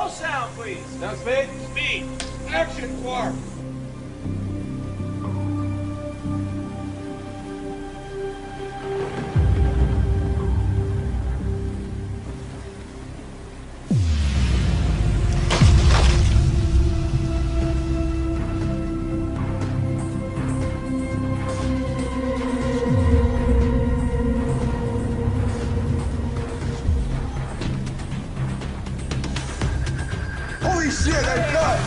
Roll sound, please. Now speed. Speed. Action, Clark. Holy shit, I'm cut!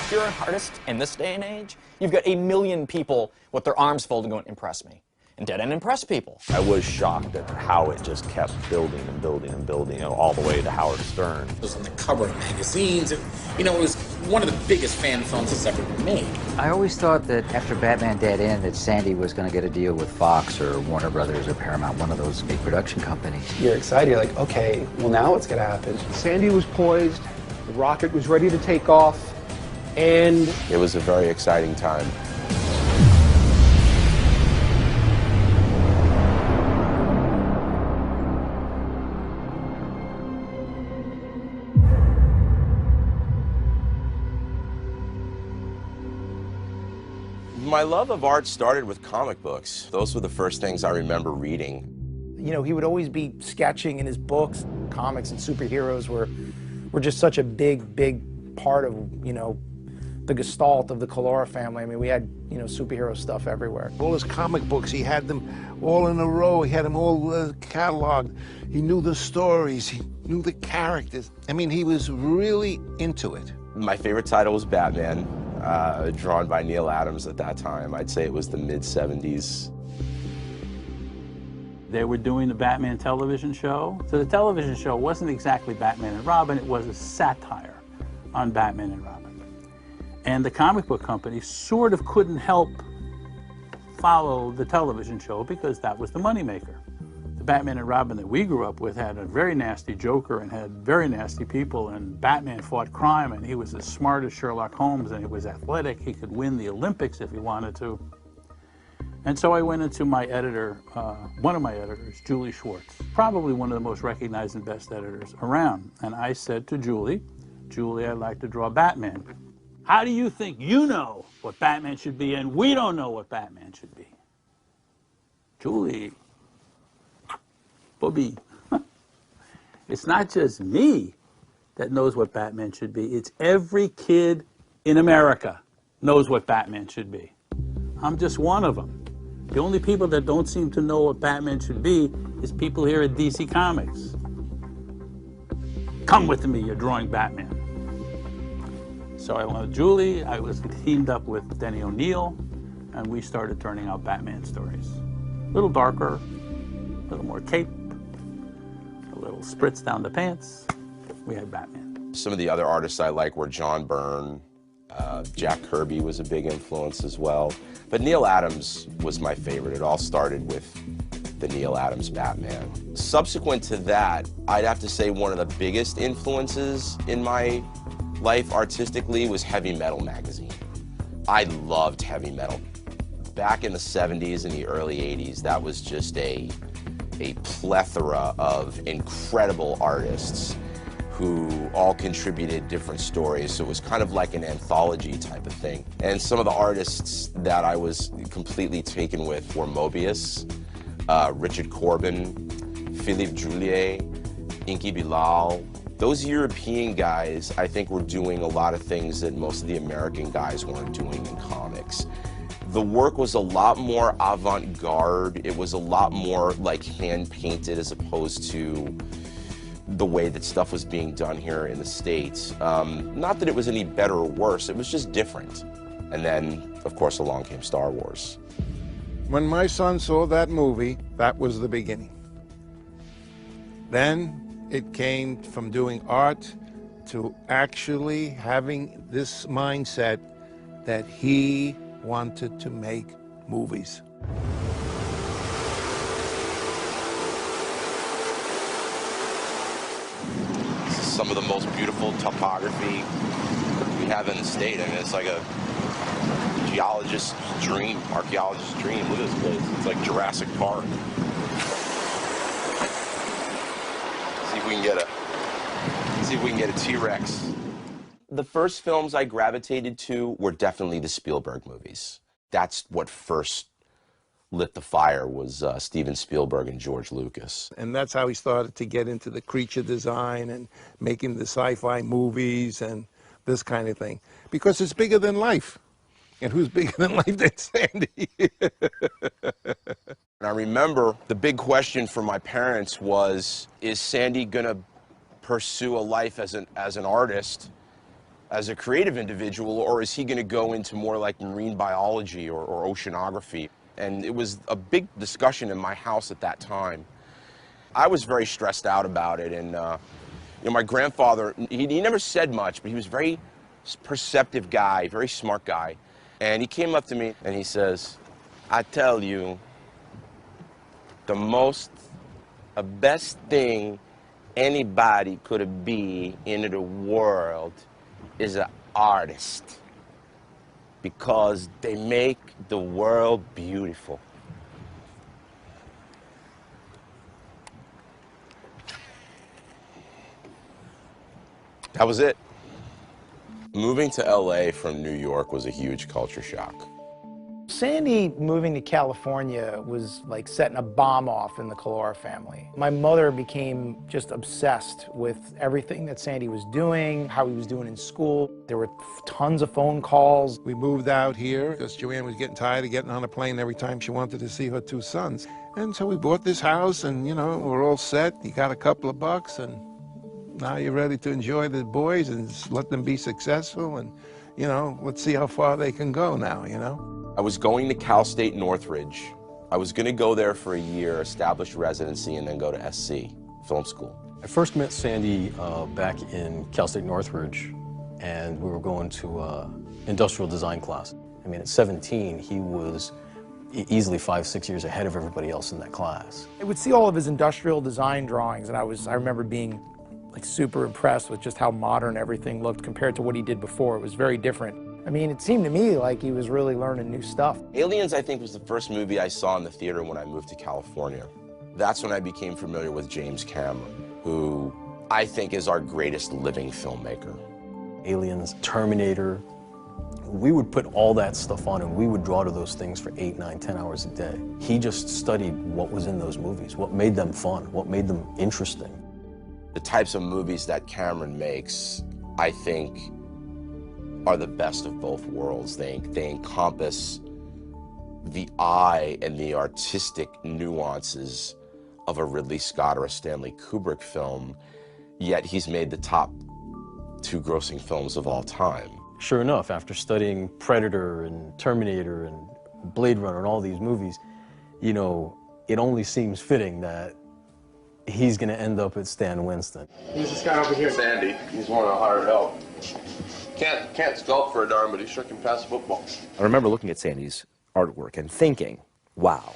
If you're an artist in this day and age, you've got 1 million people with their arms folded going, impress me. And Dead End impressed people. I was shocked at how it just kept building and building and building, you know, all the way to Howard Stern. It was on the cover of magazines. It was one of the biggest fan films that's ever been made. I always thought that after Batman Dead End that Sandy was going to get a deal with Fox or Warner Brothers or Paramount, one of those big production companies. You're excited, you're like, okay, well now what's going to happen? Sandy was poised, the rocket was ready to take off, and It was a very exciting time. My love of art started with comic books. Those were the first things I remember reading. You know, he would always be sketching in his books. Comics and superheroes were just such a big part of, you know, the gestalt of the Collora family. I mean, we had, you know, superhero stuff everywhere. All his comic books, he had them all in a row. He had them all cataloged. He knew the stories. He knew the characters. I mean, he was really into it. My favorite title was Batman, drawn by Neal Adams at that time. I'd say it was the mid-70s. They were doing the Batman television show. So the television show wasn't exactly Batman and Robin, it was a satire on Batman and Robin. And the comic book company sort of couldn't help follow the television show because that was the moneymaker. The Batman and Robin that we grew up with had a very nasty Joker and had very nasty people, and Batman fought crime, and he was as smart as Sherlock Holmes, and he was athletic. He could win the Olympics if he wanted to. And so I went into my editor, one of my editors, Julie Schwartz, probably one of the most recognized and best editors around. And I said to Julie, I'd like to draw Batman. How do you think you know what Batman should be and we don't know what Batman should be? Julie, Bobby, it's not just me that knows what Batman should be. It's every kid in America knows what Batman should be. I'm just one of them. The only people that don't seem to know what Batman should be is people here at DC Comics. Come with me, you're drawing Batman. So I went with Julie, I was teamed up with Denny O'Neil, and we started turning out Batman stories. A little darker, a little more cape, a little spritz down the pants. We had Batman. Some of the other artists I like were John Byrne. Jack Kirby was a big influence as well. But Neal Adams was my favorite. It all started with the Neal Adams Batman. Subsequent to that, I'd have to say one of the biggest influences in my life artistically was Heavy Metal magazine. I loved heavy metal. Back in the 70s and the early 80s, that was just a plethora of incredible artists who all contributed different stories, so it was kind of like an anthology type of thing. And some of the artists that I was completely taken with were Mobius, Richard Corbin, Philippe Droulier, Inky Bilal. Those European guys, I think, were doing a lot of things that most of the American guys weren't doing in comics. The work was a lot more avant-garde. It was a lot more like hand-painted as opposed to the way that stuff was being done here in the States. Not that it was any better or worse, it was just different. And then, of course, along came Star Wars. When my son saw that movie, that was the beginning. Then it came from doing art to actually having this mindset that he wanted to make movies. Some of the most beautiful topography we have in the state. I mean, it's like a geologist's dream, archaeologist's dream. Look at this place. It's like Jurassic Park. See if we can get a See if we can get a T-Rex. The first films I gravitated to were definitely the Spielberg movies. That's what first lit the fire, was Steven Spielberg and George Lucas. And that's how he started to get into the creature design and making the sci-fi movies and this kind of thing. Because it's bigger than life. And who's bigger than life than Sandy? And I remember the big question for my parents was, is Sandy gonna pursue a life as an artist, as a creative individual, or is he gonna go into more like marine biology or oceanography? And it was a big discussion in my house at that time. I was very stressed out about it, and you know, my grandfather, he never said much, but he was a very perceptive guy, very smart guy. And he came up to me and he says, I tell you, the best thing anybody could be in the world is an artist, because they make the world beautiful. That was it. Moving to LA from New York was a huge culture shock. Sandy moving to California was like setting a bomb off in the Collora family. My mother became just obsessed with everything that Sandy was doing, how he was doing in school. There were tons of phone calls. We moved out here because Joanne was getting tired of getting on a plane every time she wanted to see her two sons. And so we bought this house, and, you know, we're all set. You got a couple of bucks, and now you're ready to enjoy the boys and just let them be successful, and, you know, let's see how far they can go now, you know? I was going to Cal State Northridge. I was going to go there for a year, establish residency, and then go to SC, film school. I first met Sandy back in Cal State Northridge, and we were going to industrial design class. I mean, at 17, he was easily 5-6 years ahead of everybody else in that class. I would see all of his industrial design drawings, and I remember being like super impressed with just how modern everything looked compared to what he did before. It was very different. I mean, it seemed to me like he was really learning new stuff. Aliens, I think, was the first movie I saw in the theater when I moved to California. That's when I became familiar with James Cameron, who I think is our greatest living filmmaker. Aliens, Terminator, we would put all that stuff on and we would draw to those things for 8, 9, 10 hours a day. He just studied what was in those movies, what made them fun, what made them interesting. The types of movies that Cameron makes, I think, are the best of both worlds. They encompass the eye and the artistic nuances of a Ridley Scott or a Stanley Kubrick film, yet he's made the top 2 grossing films of all time. Sure enough, after studying Predator and Terminator and Blade Runner and all these movies, you know, it only seems fitting that he's gonna end up at Stan Winston. Who's this guy over here? Sandy. He's one of the hired help. Can't sculpt for a darn, but he sure can pass football. I remember looking at Sandy's artwork and thinking, wow,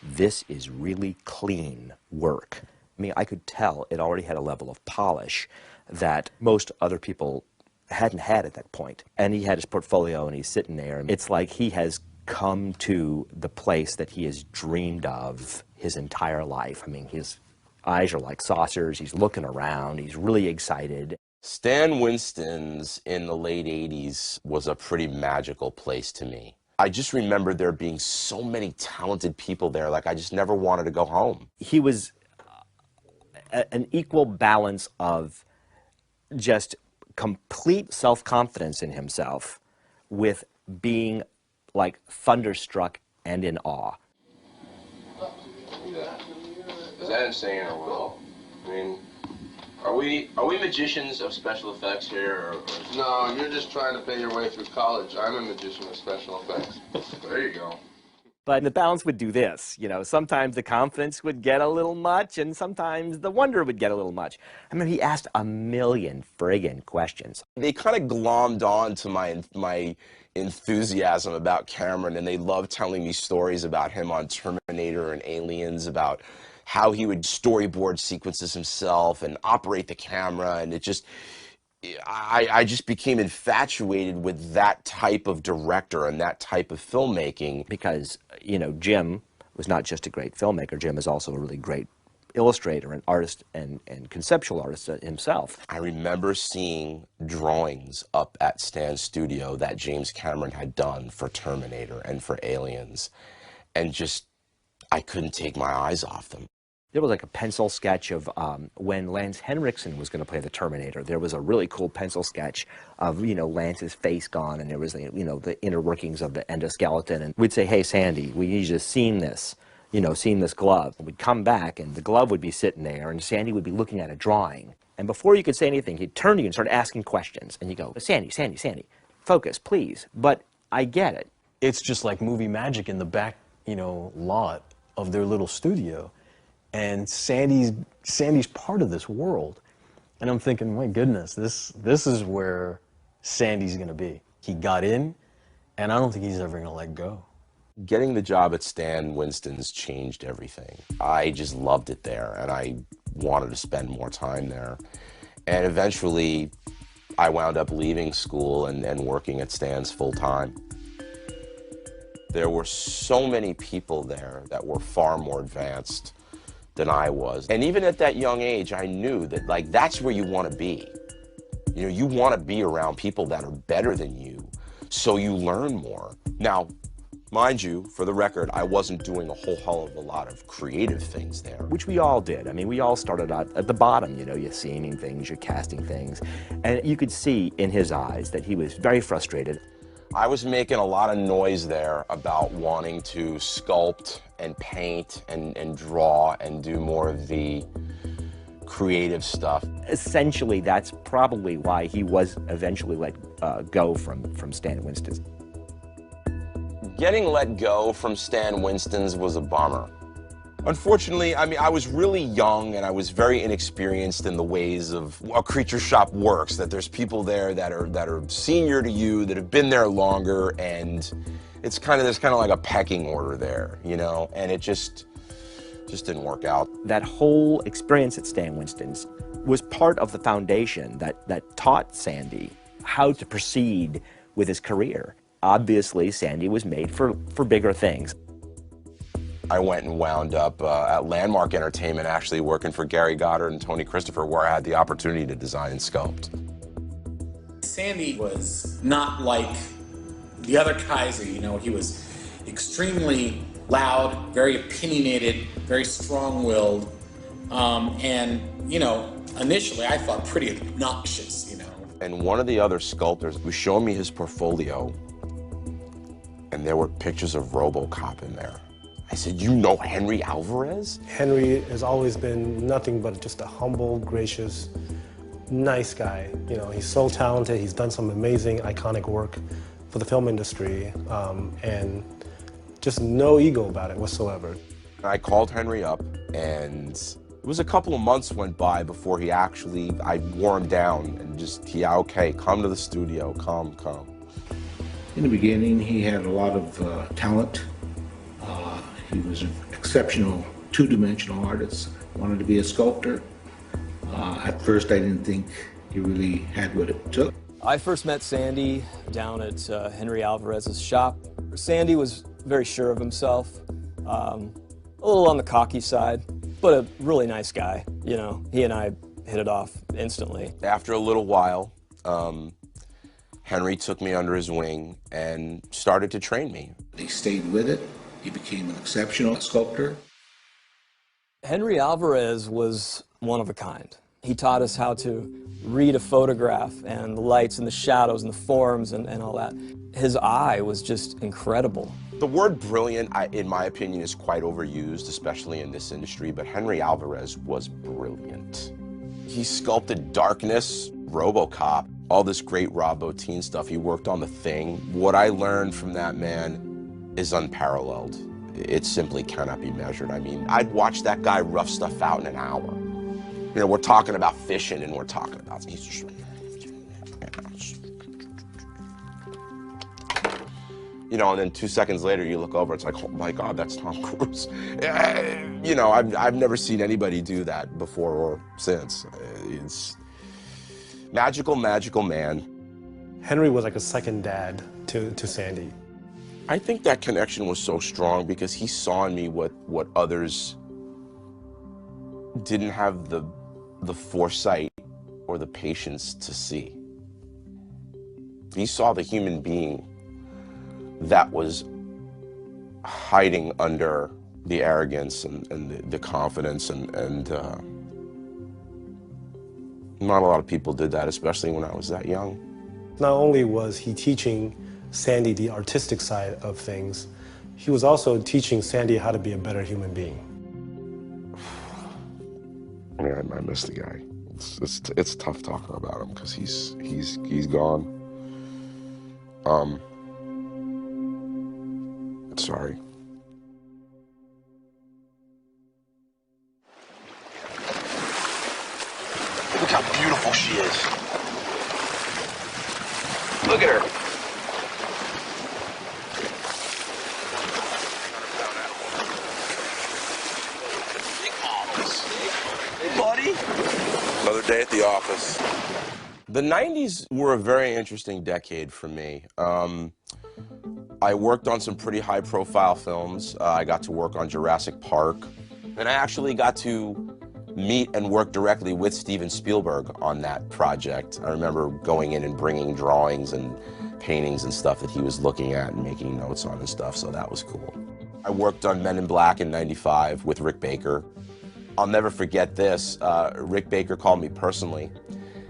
this is really clean work. I mean, I could tell it already had a level of polish that most other people hadn't had at that point. And he had his portfolio and he's sitting there. It's like he has come to the place that he has dreamed of his entire life. I mean, his eyes are like saucers, he's looking around, he's really excited. Stan Winston's in the late 80s was a pretty magical place to me. I just remember there being so many talented people there, like I just never wanted to go home. He was an equal balance of just complete self-confidence in himself with being like thunderstruck and in awe. Is that insane or what? I mean, are we magicians of special effects here, or? No, you're just trying to pay your way through college. I'm a magician of special effects. There you go. But the balance would do this, you know, sometimes the confidence would get a little much and sometimes the wonder would get a little much. I mean, he asked a million friggin' questions. They kind of glommed on to my enthusiasm about Cameron, and they loved telling me stories about him on Terminator and Aliens, about how he would storyboard sequences himself and operate the camera, and it just, I just became infatuated with that type of director and that type of filmmaking. Because, you know, Jim was not just a great filmmaker, Jim is also a really great illustrator and artist and conceptual artist himself. I remember seeing drawings up at Stan's studio that James Cameron had done for Terminator and for Aliens, and just, I couldn't take my eyes off them. There was like a pencil sketch of when Lance Henriksen was going to play the Terminator. There was a really cool pencil sketch of, you know, Lance's face gone, and there was, you know, the inner workings of the endoskeleton. And we'd say, hey, Sandy, we need you to seen this, you know, seen this glove. And we'd come back, and the glove would be sitting there, and Sandy would be looking at a drawing. And before you could say anything, he'd turn to you and start asking questions. And you go, Sandy, Sandy, Sandy, focus, please. But I get it. It's just like movie magic in the back, you know, lot of their little studio. And Sandy's part of this world. And I'm thinking, my goodness, this is where Sandy's gonna be. He got in, and I don't think he's ever gonna let go. Getting the job at Stan Winston's changed everything. I just loved it there, and I wanted to spend more time there. And eventually, I wound up leaving school and working at Stan's full time. There were so many people there that were far more advanced than I was. And even at that young age, I knew that, like, that's where you want to be. You know, you want to be around people that are better than you, so you learn more. Now, mind you, for the record, I wasn't doing a whole hell of a lot of creative things there. Which we all did. I mean, we all started out at the bottom, you know, you're seeing things, you're casting things. And you could see in his eyes that he was very frustrated. I was making a lot of noise there about wanting to sculpt and paint and draw and do more of the creative stuff. Essentially, that's probably why he was eventually let go from Stan Winston's. Getting let go from Stan Winston's was a bummer. Unfortunately, I mean, I was really young and I was very inexperienced in the ways of a creature shop works, that there's people there that are senior to you, that have been there longer, and there's kind of like a pecking order there, you know, and it just didn't work out. That whole experience at Stan Winston's was part of the foundation that taught Sandy how to proceed with his career. Obviously, Sandy was made for bigger things. I went and wound up at Landmark Entertainment, actually working for Gary Goddard and Tony Christopher, where I had the opportunity to design and sculpt. Sandy was not like the other Kaiser, you know, he was extremely loud, very opinionated, very strong-willed, and, you know, initially I thought pretty obnoxious, you know. And one of the other sculptors was showing me his portfolio, and there were pictures of RoboCop in there. I said, you know Henry Alvarez? Henry has always been nothing but just a humble, gracious, nice guy. You know, he's so talented. He's done some amazing, iconic work for the film industry, and just no ego about it whatsoever. I called Henry up, and it was a couple of months went by before I wore him down and just, yeah, okay, come to the studio, come. In the beginning, he had a lot of talent. He was an exceptional two-dimensional artist, wanted to be a sculptor. At first, I didn't think he really had what it took. I first met Sandy down at Henry Alvarez's shop. Sandy was very sure of himself, a little on the cocky side, but a really nice guy. You know, he and I hit it off instantly. After a little while, Henry took me under his wing and started to train me. He stayed with it. He became an exceptional sculptor. Henry Alvarez was one of a kind. He taught us how to read a photograph and the lights and the shadows and the forms and all that. His eye was just incredible. The word brilliant, in my opinion, is quite overused, especially in this industry, but Henry Alvarez was brilliant. He sculpted Darkness, RoboCop, all this great Rob Bottin stuff. He worked on The Thing. What I learned from that man is unparalleled. It simply cannot be measured. I mean, I'd watch that guy rough stuff out in an hour. You know, we're talking about fishing and we're talking about, he's just, you know, and then 2 seconds later you look over, it's like, oh my God, that's Tom Cruise. You know, I've never seen anybody do that before or since. It's magical, magical man. Henry was like a second dad to Sandy. I think that connection was so strong because he saw in me what others didn't have the foresight or the patience to see. He saw the human being that was hiding under the arrogance and the confidence, and not a lot of people did that, especially when I was that young. Not only was he teaching Sandy the artistic side of things, he was also teaching Sandy how to be a better human being. Yeah, I miss the guy. It's tough talking about him because he's gone. Sorry. Look how beautiful she is. Look at her. Hey, buddy. Another day at the office. The 90s were a very interesting decade for me. I worked on some pretty high-profile films. I got to work on Jurassic Park, and I actually got to meet and work directly with Steven Spielberg on that project. I remember going in and bringing drawings and paintings and stuff that he was looking at and making notes on and stuff, so that was cool. I worked on Men in Black in '95 with Rick Baker. I'll never forget this. Rick Baker called me personally,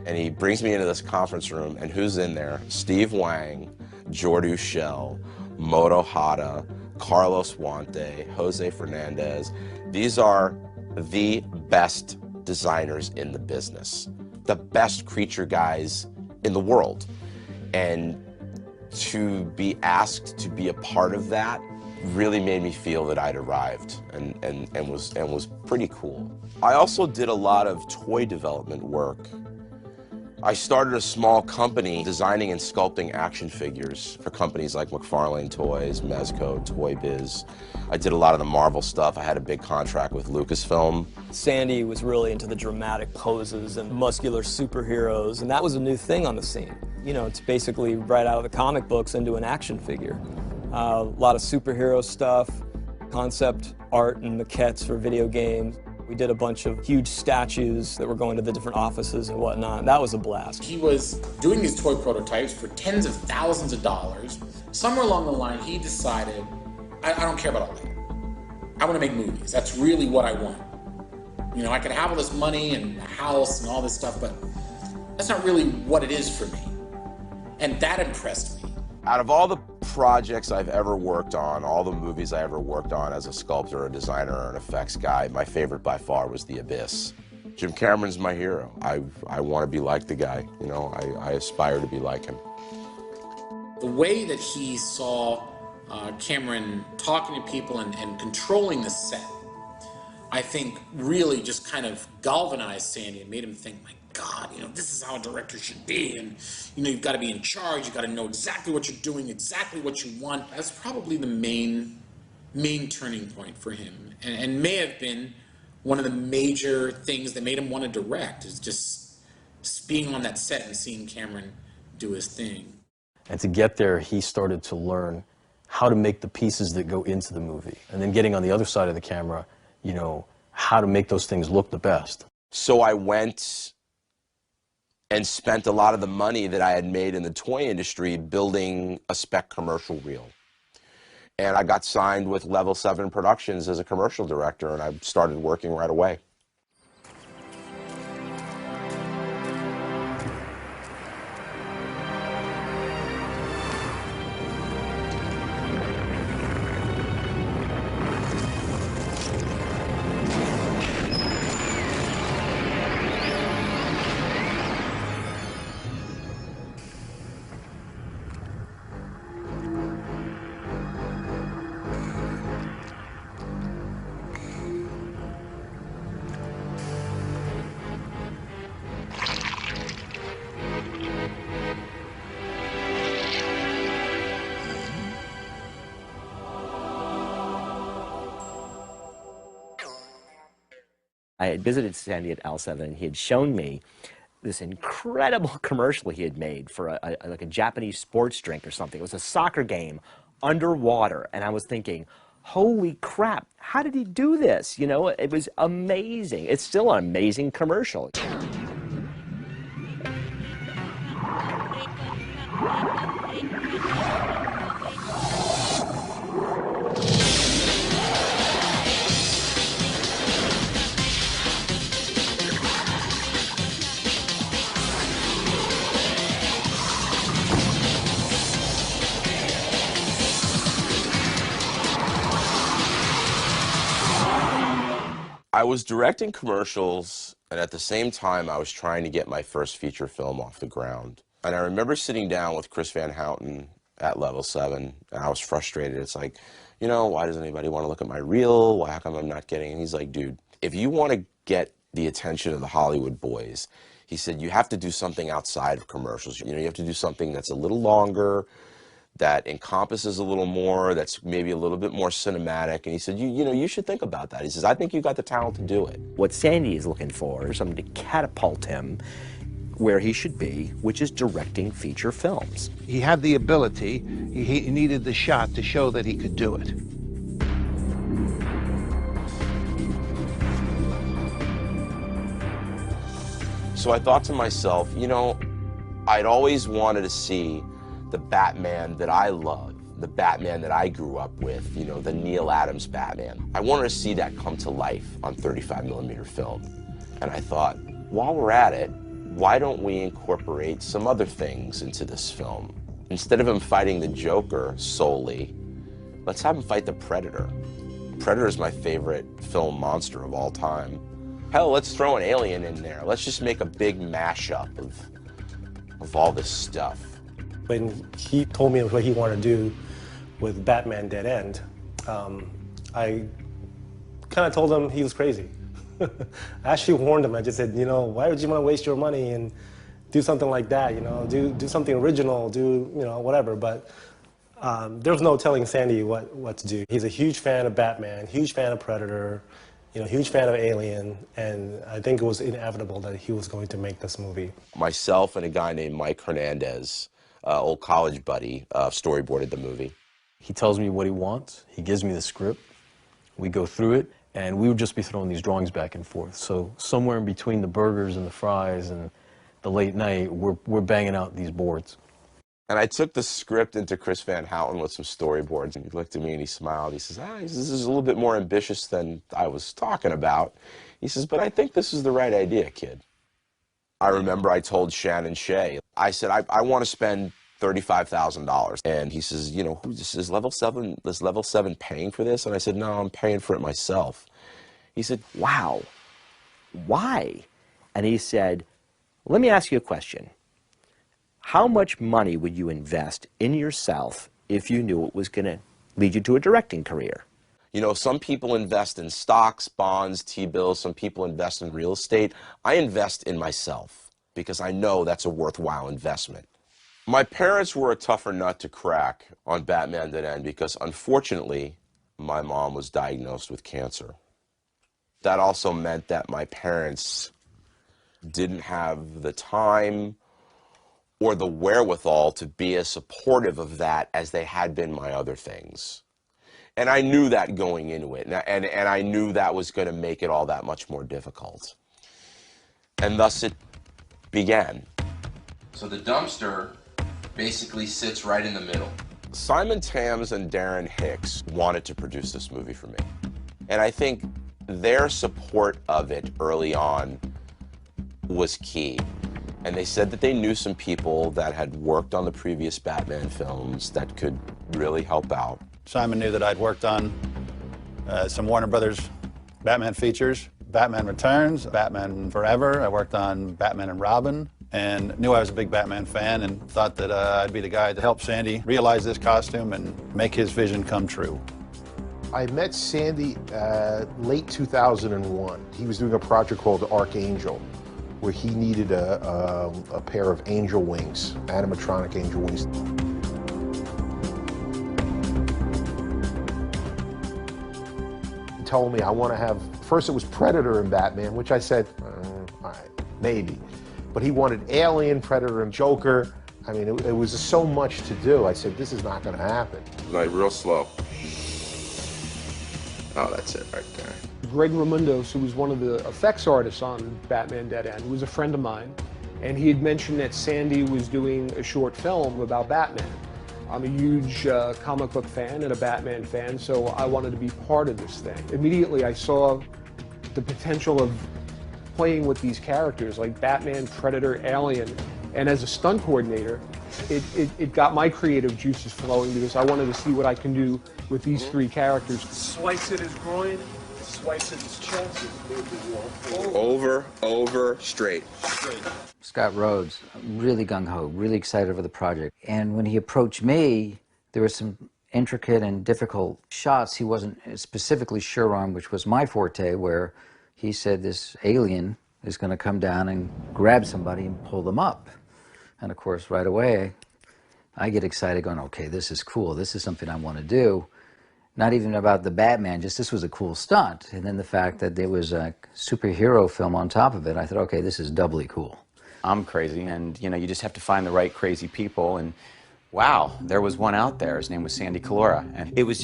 and he brings me into this conference room, and who's in there? Steve Wang, Jordi Ushell, Moto Hata, Carlos Huante, Jose Fernandez. These are the best designers in the business, the best creature guys in the world. And to be asked to be a part of that really made me feel that I'd arrived and was pretty cool. I also did a lot of toy development work. I started a small company designing and sculpting action figures for companies like McFarlane Toys, Mezco, Toy Biz. I did a lot of the Marvel stuff. I had a big contract with Lucasfilm. Sandy was really into the dramatic poses and muscular superheroes, and that was a new thing on the scene. You know, it's basically right out of the comic books into an action figure. A lot of superhero stuff, concept art and maquettes for video games. We did a bunch of huge statues that were going to the different offices and whatnot. That was a blast. He was doing these toy prototypes for tens of thousands of dollars. Somewhere along the line, he decided, I don't care about all that. I want to make movies. That's really what I want. You know, I could have all this money and a house and all this stuff, but that's not really what it is for me. And that impressed me. Out of all the projects I've ever worked on, all the movies I ever worked on as a sculptor, a designer, or an effects guy, my favorite by far was The Abyss. Jim Cameron's my hero. I want to be like the guy. You know, I aspire to be like him. The way that he saw Cameron talking to people and controlling the set, I think really just kind of galvanized Sandy and made him think, my God, you know, this is how a director should be, and you know, you've got to be in charge, you've got to know exactly what you're doing, exactly what you want. That's probably the main turning point for him, and may have been one of the major things that made him want to direct, is just being on that set and seeing Cameron do his thing. And to get there, he started to learn how to make the pieces that go into the movie, and then getting on the other side of the camera, you know, how to make those things look the best. So I went and spent a lot of the money that I had made in the toy industry building a spec commercial reel. And I got signed with Level 7 Productions as a commercial director, and I started working right away. I had visited Sandy at L7, and he had shown me this incredible commercial he had made for like a Japanese sports drink or something. It was a soccer game underwater, and I was thinking, holy crap, how did he do this? You know, it was amazing. It's still an amazing commercial. I was directing commercials, and at the same time, I was trying to get my first feature film off the ground. And I remember sitting down with Chris Van Houten at Level 7, and I was frustrated. It's like, you know, why doesn't anybody want to look at my reel? Why, how come I'm not getting it? And he's like, dude, if you want to get the attention of the Hollywood boys, he said, you have to do something outside of commercials. You know, you have to do something that's a little longer, that encompasses a little more, that's maybe a little bit more cinematic. And he said, you know, you should think about that. He says, I think you've got the talent to do it. What Sandy is looking for is something to catapult him where he should be, which is directing feature films. He had the ability, he needed the shot to show that he could do it. So I thought to myself, you know, I'd always wanted to see the Batman that I love, the Batman that I grew up with, you know, the Neal Adams Batman. I wanted to see that come to life on 35mm film. And I thought, while we're at it, why don't we incorporate some other things into this film? Instead of him fighting the Joker solely, let's have him fight the Predator. Predator is my favorite film monster of all time. Hell, let's throw an alien in there. Let's just make a big mashup of all this stuff. When he told me what he wanted to do with Batman Dead End, I kind of told him he was crazy. I actually warned him. I just said, you know, why would you want to waste your money and do something like that? You know, do something original, do, you know, whatever. But there was no telling Sandy what to do. He's a huge fan of Batman, huge fan of Predator, you know, huge fan of Alien, and I think it was inevitable that he was going to make this movie. Myself and a guy named Mike Hernandez, old college buddy, storyboarded the movie. He tells me what he wants, he gives me the script, we go through it, and we would just be throwing these drawings back and forth. So somewhere in between the burgers and the fries and the late night, we're banging out these boards. And I took the script into Chris Van Houten with some storyboards, and he looked at me and he smiled. He says, this is a little bit more ambitious than I was talking about. He says, but I think this is the right idea, kid. I remember I told Shannon Shea, I said, I want to spend $35,000. And he says, you know, is Level 7 paying for this? And I said, no, I'm paying for it myself. He said, wow, why? And he said, let me ask you a question. How much money would you invest in yourself if you knew it was going to lead you to a directing career? You know, some people invest in stocks, bonds, T-bills. Some people invest in real estate. I invest in myself because I know that's a worthwhile investment. My parents were a tougher nut to crack on Batman Dead End because, unfortunately, my mom was diagnosed with cancer. That also meant that my parents didn't have the time or the wherewithal to be as supportive of that as they had been my other things. And I knew that going into it, and I knew that was going to make it all that much more difficult. And thus it began. So the dumpster basically sits right in the middle. Simon Tams and Darren Hicks wanted to produce this movie for me. And I think their support of it early on was key. And they said that they knew some people that had worked on the previous Batman films that could really help out. Simon knew that I'd worked on some Warner Brothers Batman features, Batman Returns, Batman Forever. I worked on Batman and Robin, and knew I was a big Batman fan and thought that I'd be the guy to help Sandy realize this costume and make his vision come true. I met Sandy late 2001. He was doing a project called Archangel, where he needed a pair of angel wings, animatronic angel wings. He told me, I want to have, first it was Predator and Batman, which I said, all right, maybe. But he wanted Alien, Predator, and Joker. I mean, it was so much to do. I said, this is not going to happen. Like, real slow. Oh, that's it right there. Greg Ramundos, who was one of the effects artists on Batman Dead End, was a friend of mine, and he had mentioned that Sandy was doing a short film about Batman. I'm a huge comic book fan and a Batman fan, so I wanted to be part of this thing. Immediately I saw the potential of playing with these characters like Batman, Predator, Alien, and as a stunt coordinator, it got my creative juices flowing because I wanted to see what I can do with these three characters. Slice at his groin, slice at his chest. Over, straight. Scott Rhodes, really gung-ho, really excited for the project. And when he approached me, there were some intricate and difficult shots he wasn't specifically sure on, which was my forte, where he said this alien is going to come down and grab somebody and pull them up. And of course, right away, I get excited going, okay, this is cool. This is something I want to do. Not even about the Batman, just this was a cool stunt. And then the fact that there was a superhero film on top of it, I thought, okay, this is doubly cool. I'm crazy, and you know, you just have to find the right crazy people, and wow, there was one out there. His name was Sandy Collora, and it was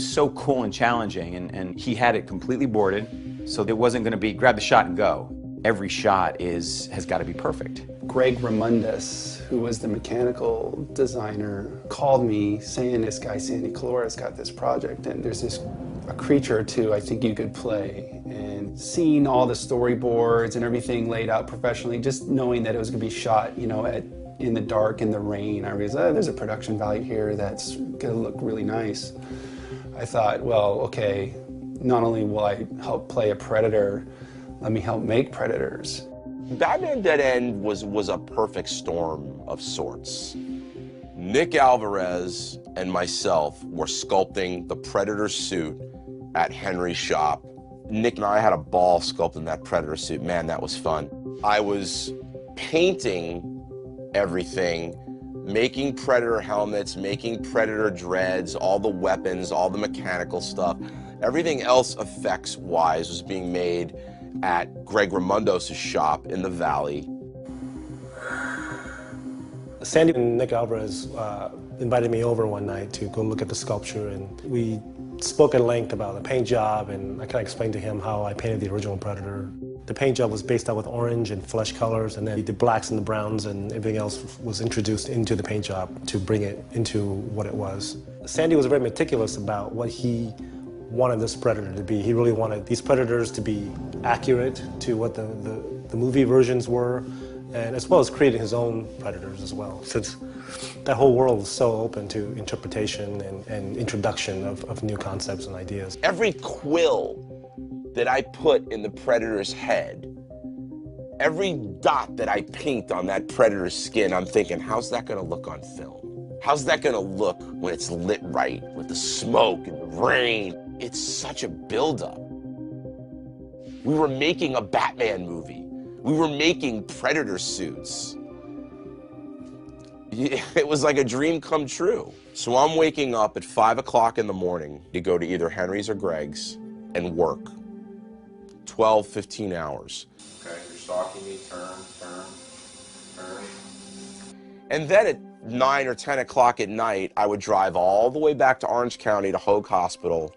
so cool and challenging, and he had it completely boarded, so it wasn't going to be grab the shot and go. Every shot has got to be perfect. Greg Ramundos, who was the mechanical designer, called me saying this guy Sandy Collora's got this project, and there's a creature or two I think you could play. And seeing all the storyboards and everything laid out professionally, just knowing that it was going to be shot, you know, in the dark, in the rain, I realized, oh, there's a production value here that's going to look really nice. I thought, well, okay, not only will I help play a Predator, let me help make Predators. Batman Dead End was a perfect storm of sorts. Nick Alvarez and myself were sculpting the Predator suit at Henry's shop. Nick and I had a ball sculpting that Predator suit. Man, that was fun. I was painting everything, making Predator helmets, making Predator dreads, all the weapons, all the mechanical stuff. Everything else effects-wise was being made at Greg Ramundos' shop in the Valley. Sandy and Nick Alvarez invited me over one night to go look at the sculpture, and we spoke at length about the paint job, and I kind of explained to him how I painted the original Predator. The paint job was based out with orange and flesh colors, and then the blacks and the browns and everything else was introduced into the paint job to bring it into what it was. Sandy was very meticulous about what he wanted this Predator to be. He really wanted these Predators to be accurate to what the movie versions were, and as well as creating his own Predators as well, since that whole world is so open to interpretation and introduction of new concepts and ideas. Every quill that I put in the Predator's head, every dot that I paint on that Predator's skin, I'm thinking, how's that gonna look on film? How's that gonna look when it's lit right, with the smoke and the rain? It's such a buildup. We were making a Batman movie. We were making Predator suits. It was like a dream come true. So I'm waking up at 5 o'clock in the morning to go to either Henry's or Greg's and work. 12, 15 hours. Okay, you're stalking me, turn. And then at 9 or 10 o'clock at night, I would drive all the way back to Orange County to Hoag Hospital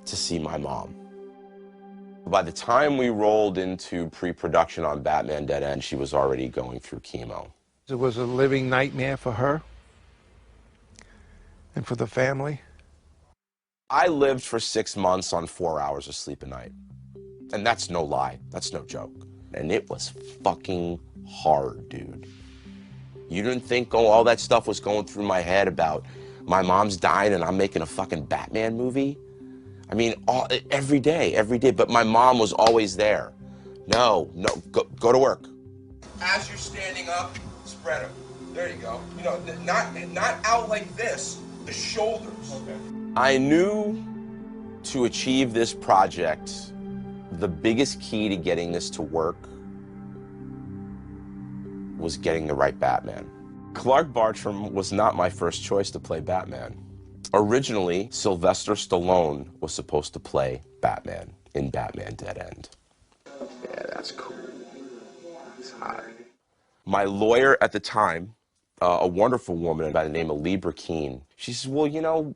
to see my mom. By the time we rolled into pre-production on Batman Dead End, she was already going through chemo. It was a living nightmare for her and for the family. I lived for 6 months on 4 hours of sleep a night. And that's no lie, that's no joke. And it was fucking hard, dude. You didn't think all that stuff was going through my head about my mom's dying and I'm making a fucking Batman movie? I mean, every day, but my mom was always there. No, go to work. As you're standing up, spread them. There you go. You know, not out like this, the shoulders. Okay. I knew to achieve this project, the biggest key to getting this to work was getting the right Batman. Clark Bartram was not my first choice to play Batman. Originally, Sylvester Stallone was supposed to play Batman in Batman Dead End. Yeah, that's cool. It's hot. My lawyer at the time a wonderful woman by the name of Libra Keene. She says, well, you know,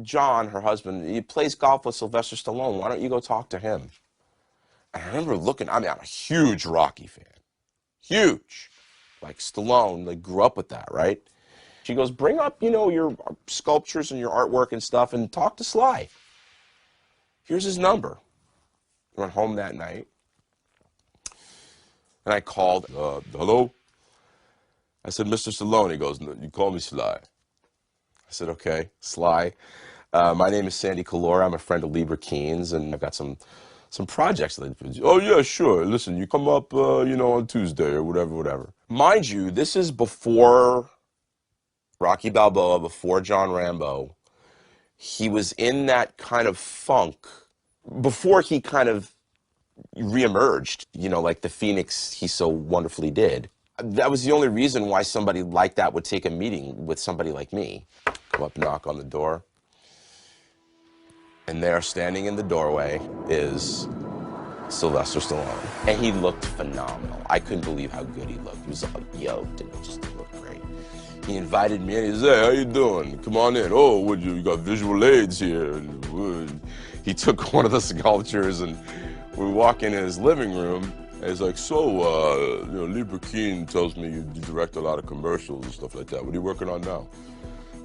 John, her husband, he plays golf with Sylvester Stallone. Why don't you go talk to him? And I remember looking, I mean, I'm a huge Rocky fan. Huge. Like Stallone, like grew up with that, right? She goes, bring up, you know, your sculptures and your artwork and stuff and talk to Sly. Here's his number. I went home that night. And I called, hello? I said, Mr. Stallone. He goes, no, you call me Sly. I said, okay, Sly. My name is Sandy Collora. I'm a friend of Libra Keene's, and I've got some projects. Oh, yeah, sure. Listen, you come up, you know, on Tuesday or whatever. Mind you, this is before Rocky Balboa, before John Rambo. He was in that kind of funk before he kind of reemerged, you know, like the Phoenix he so wonderfully did. That was the only reason why somebody like that would take a meeting with somebody like me. Come up, knock on the door. And there, standing in the doorway, is Sylvester Stallone. And he looked phenomenal. I couldn't believe how good he looked. He was yoked and just looked great. He invited me in. He said, hey, how you doing? Come on in. Oh, you got visual aids here. And he took one of the sculptures, and we walk in his living room. And he's like, so, you know, Libra Keene tells me you direct a lot of commercials and stuff like that. What are you working on now?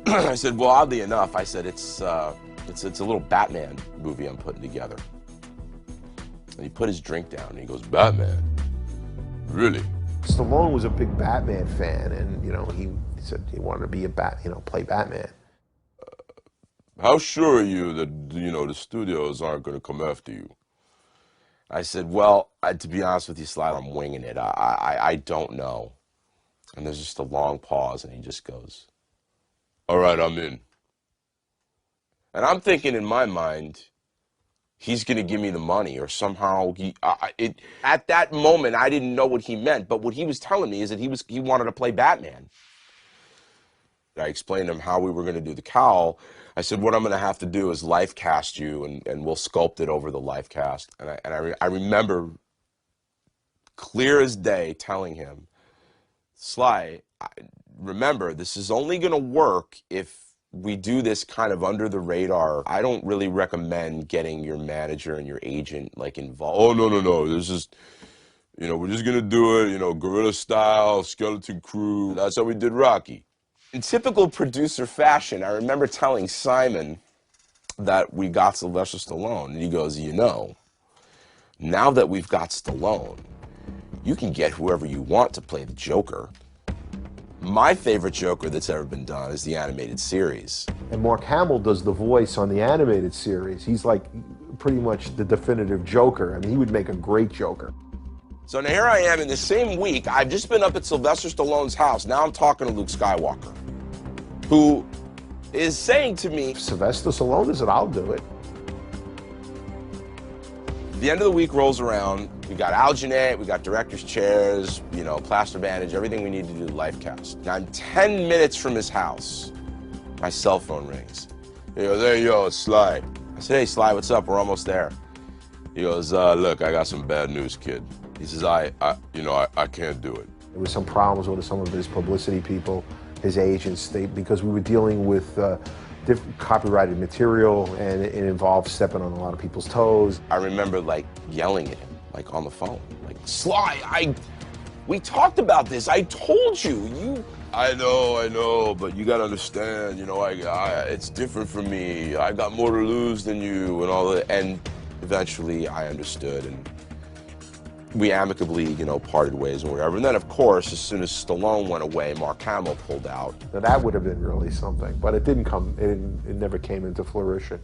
I said, well, oddly enough, I said, it's a little Batman movie I'm putting together. And he put his drink down and he goes, Batman? Really? Stallone was a big Batman fan, and, you know, he said he wanted to be play Batman. How sure are you that, you know, the studios aren't going to come after you? I said, well, to be honest with you, Sly, I'm winging it. I don't know. And there's just a long pause, and he just goes, all right, I'm in. And I'm thinking in my mind, he's going to give me the money, or somehow at that moment, I didn't know what he meant, but what he was telling me is that he wanted to play Batman. I explained to him how we were going to do the cowl. I said, what I'm going to have to do is life cast you, and we'll sculpt it over the life cast. And I remember clear as day telling him, Sly, remember, this is only going to work if we do this kind of under the radar. I don't really recommend getting your manager and your agent like involved. Oh, no. This is, you know, we're just going to do it, you know, guerrilla style, skeleton crew. That's how we did Rocky. In typical producer fashion, I remember telling Simon that we got Sylvester Stallone, and he goes, you know, now that we've got Stallone, you can get whoever you want to play the Joker. My favorite Joker that's ever been done is the animated series. And Mark Hamill does the voice on the animated series. He's like pretty much the definitive Joker. I mean, he would make a great Joker. So now here I am in the same week. I've just been up at Sylvester Stallone's house. Now I'm talking to Luke Skywalker, who is saying to me, Sylvester Stallone is it, I'll do it. The end of the week rolls around. We got alginate, we got director's chairs, you know, plaster bandage, everything we need to do the life cast. Now I'm 10 minutes from his house. My cell phone rings. He goes, hey, yo, it's Sly. I said, hey, Sly, what's up? We're almost there. He goes, look, I got some bad news, kid. He says, I can't do it. There was some problems with some of his publicity people, his agents, because we were dealing with different copyrighted material, and it involved stepping on a lot of people's toes. I remember like yelling at him, like on the phone, like, Sly, we talked about this. I told you. I know, but you gotta understand, you know, it's different for me. I got more to lose than you and all that. And eventually I understood, and we amicably, you know, parted ways and whatever. And then, of course, as soon as Stallone went away, Mark Hamill pulled out. Now, that would have been really something, but it didn't come, it never came into fruition.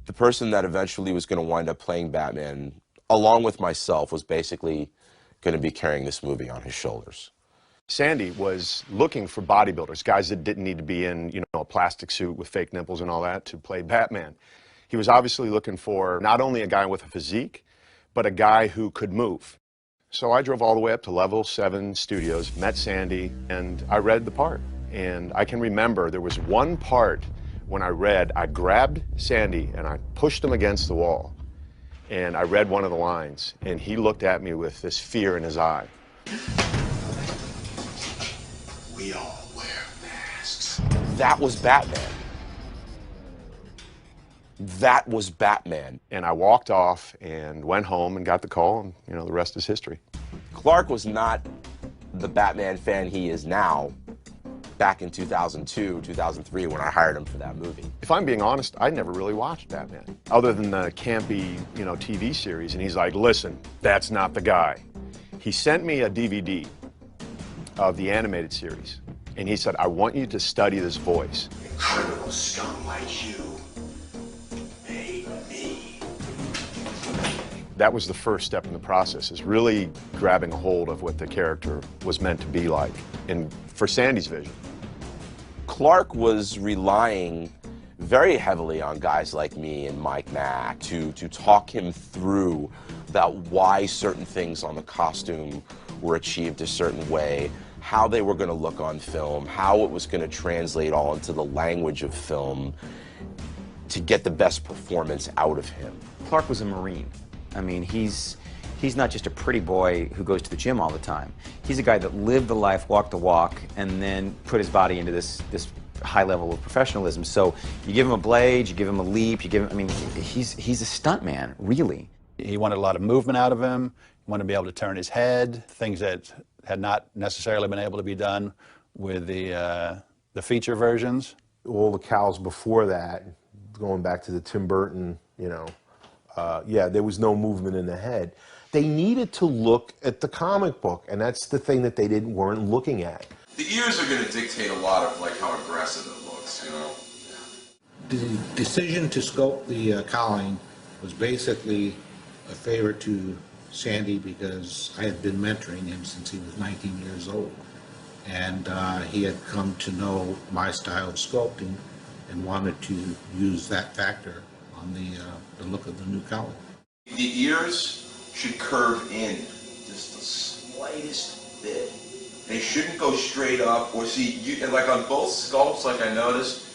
The person that eventually was going to wind up playing Batman, along with myself, was basically going to be carrying this movie on his shoulders. Sandy was looking for bodybuilders, guys that didn't need to be in, you know, a plastic suit with fake nipples and all that to play Batman. He was obviously looking for not only a guy with a physique, but a guy who could move. So I drove all the way up to Level 7 Studios, met Sandy, and I read the part. And I can remember there was one part when I grabbed Sandy and I pushed him against the wall. And I read one of the lines, and he looked at me with this fear in his eye. We all wear that was Batman. That was Batman. And I walked off and went home and got the call, and you know, the rest is history. Clark was not the Batman fan he is now back in 2002, 2003 when I hired him for that movie. If I'm being honest, I never really watched Batman, other than the campy, you know, TV series, and he's like, listen, that's not the guy. He sent me a DVD of the animated series, and he said, I want you to study this voice. Criminal scum like you made me. That was the first step in the process, is really grabbing a hold of what the character was meant to be like, and for Sandy's vision. Clark was relying very heavily on guys like me and Mike Mack to talk him through about why certain things on the costume were achieved a certain way, how they were going to look on film, how it was going to translate all into the language of film to get the best performance out of him. Clark was a Marine. I mean, he's not just a pretty boy who goes to the gym all the time. He's a guy that lived the life, walked the walk, and then put his body into this high level of professionalism. So you give him a blade, you give him a leap, you give him, I mean, he's a stuntman, really. He wanted a lot of movement out of him. He wanted to be able to turn his head, things that had not necessarily been able to be done with the feature versions. All the cows before that, going back to the Tim Burton, you know, yeah, there was no movement in the head. They needed to look at the comic book, and that's the thing that they weren't looking at. The ears are going to dictate a lot of like how aggressive it looks, you know. The decision to sculpt the cowling was basically a favor to Sandy because I had been mentoring him since he was 19 years old. And he had come to know my style of sculpting and wanted to use that factor on the look of the new cowl. The ears should curve in just the slightest bit. They shouldn't go straight up or see, like on both sculpts, like I noticed,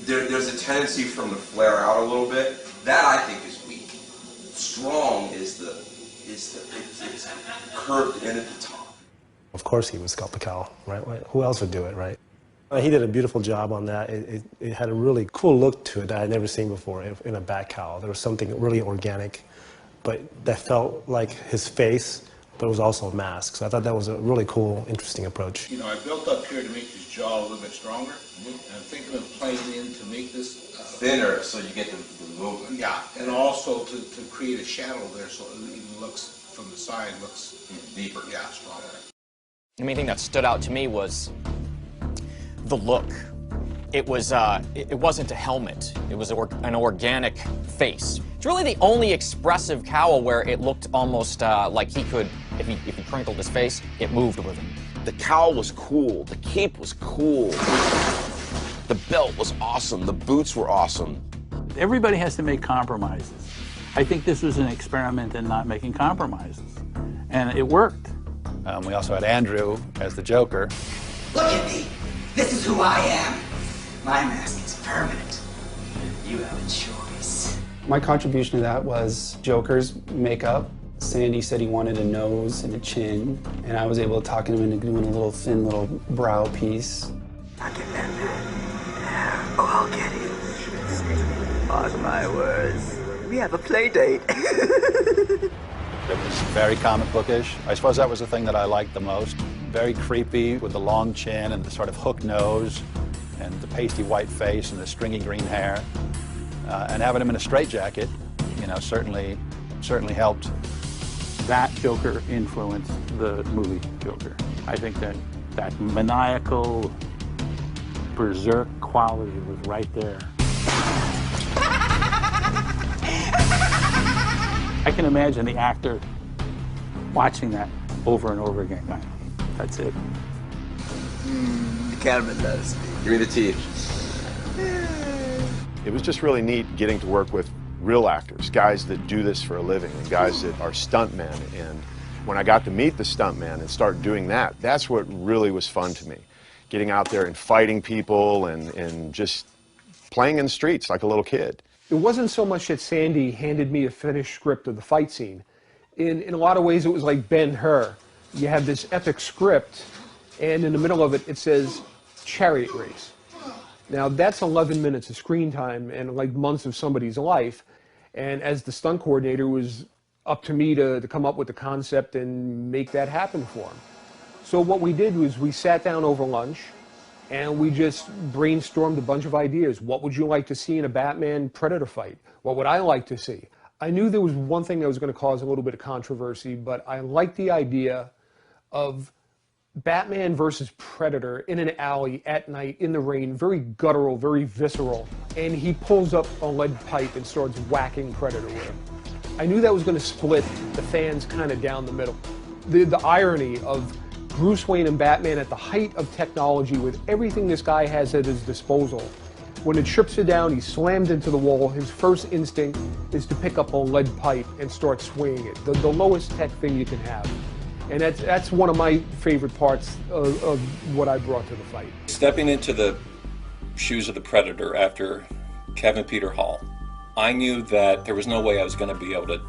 there's a tendency for them to flare out a little bit. That I think is weak. Strong is it's curved in at the top. Of course he would sculpt the cowl, right? Who else would do it, right? He did a beautiful job on that. It had a really cool look to it that I'd never seen before in a bat cowl. There was something really organic, but that felt like his face, but it was also a mask. So I thought that was a really cool, interesting approach. You know, I built up here to make his jaw a little bit stronger. And I'm thinking of playing in to make this thinner so you get the movement. Yeah, and also to create a shadow there so it even looks from the side, looks deeper. Yeah, stronger. The main thing that stood out to me was the look. It wasn't a helmet. It was an organic face. It's really the only expressive cowl where it looked almost like he could, if he crinkled his face, it moved with him. The cowl was cool. The cape was cool. The belt was awesome. The boots were awesome. Everybody has to make compromises. I think this was an experiment in not making compromises, and it worked. We also had Andrew as the Joker. Look at me. This is who I am. My mask is permanent. You have a choice. My contribution to that was Joker's makeup. Sandy said he wanted a nose and a chin, and I was able to talk him into doing a little thin little brow piece. I'll get Batman. Oh, I'll get him. Mark my words. We have a play date. It was very comic bookish. I suppose that was the thing that I liked the most. Very creepy with the long chin and the sort of hook nose and the pasty white face and the stringy green hair. And having him in a straitjacket, you know, certainly helped. That Joker influenced the movie Joker. I think that maniacal, berserk quality was right there. I can imagine the actor watching that over and over again. That's it. The camera does. Give me the teeth. It was just really neat getting to work with real actors, guys that do this for a living, and guys that are stuntmen. And when I got to meet the stuntman and start doing that, that's what really was fun to me. Getting out there and fighting people and just playing in the streets like a little kid. It wasn't so much that Sandy handed me a finished script of the fight scene. In a lot of ways, it was like Ben-Hur. You have this epic script, and in the middle of it, it says chariot race. Now that's 11 minutes of screen time and like months of somebody's life. And as the stunt coordinator, it was up to me to come up with the concept and make that happen for him. So what we did was we sat down over lunch and we just brainstormed a bunch of ideas. What would you like to see in a Batman Predator fight? What would I like to see? I knew there was one thing that was going to cause a little bit of controversy, but I liked the idea of Batman versus Predator in an alley at night in the rain, very guttural, very visceral, and he pulls up a lead pipe and starts whacking Predator with him. I knew that was going to split the fans kind of down the middle. The irony of Bruce Wayne and Batman at the height of technology with everything this guy has at his disposal. When it strips it down, he's slammed into the wall. His first instinct is to pick up a lead pipe and start swinging it. The lowest tech thing you can have. And that's one of my favorite parts of what I brought to the fight. Stepping into the shoes of the Predator after Kevin Peter Hall, I knew that there was no way I was going to be able to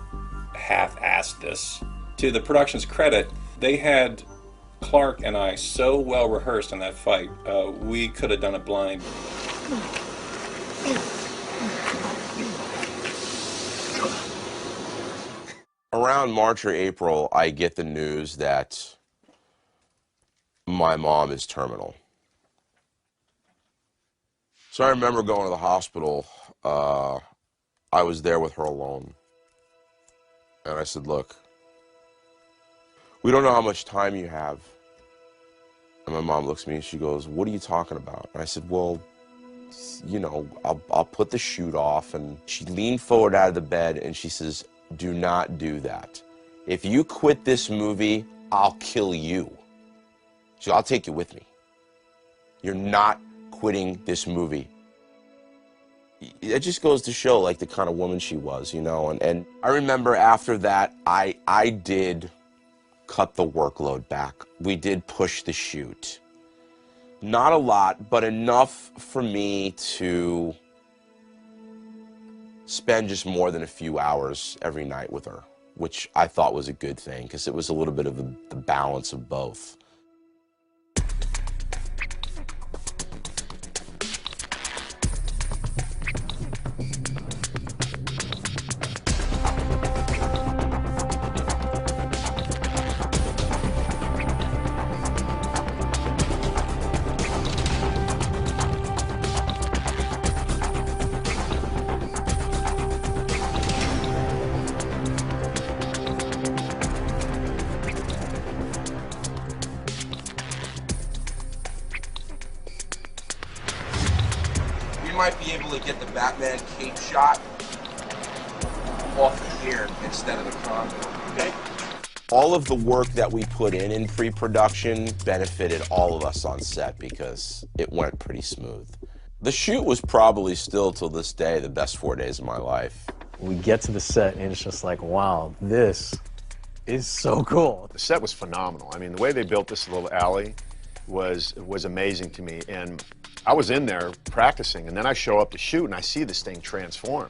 half-ass this. To the production's credit, they had Clark and I so well rehearsed in that fight, we could have done it blind. Around March or April, I get the news that my mom is terminal. So I remember going to the hospital. I was there with her alone. And I said, look, we don't know how much time you have. And my mom looks at me and she goes, what are you talking about? And I said, well, you know, I'll put the chute off. And she leaned forward out of the bed and she says, do not do that. If you quit this movie, I'll kill you. So I'll take you with me. You're not quitting this movie. It just goes to show like the kind of woman she was, you know. And I remember after that, I did cut the workload back. We did push the chute. Not a lot, but enough for me to spend just more than a few hours every night with her, which I thought was a good thing because it was a little bit of the balance of both. Might be able to get the Batman cape shot off of here instead of the condo. Okay. All of the work that we put in pre-production benefited all of us on set because it went pretty smooth. The shoot was probably still till this day the best 4 days of my life. We get to the set and it's just like, wow, this is so cool. The set was phenomenal. I mean, the way they built this little alley was amazing to me. And I was in there practicing, and then I show up to shoot, and I see this thing transform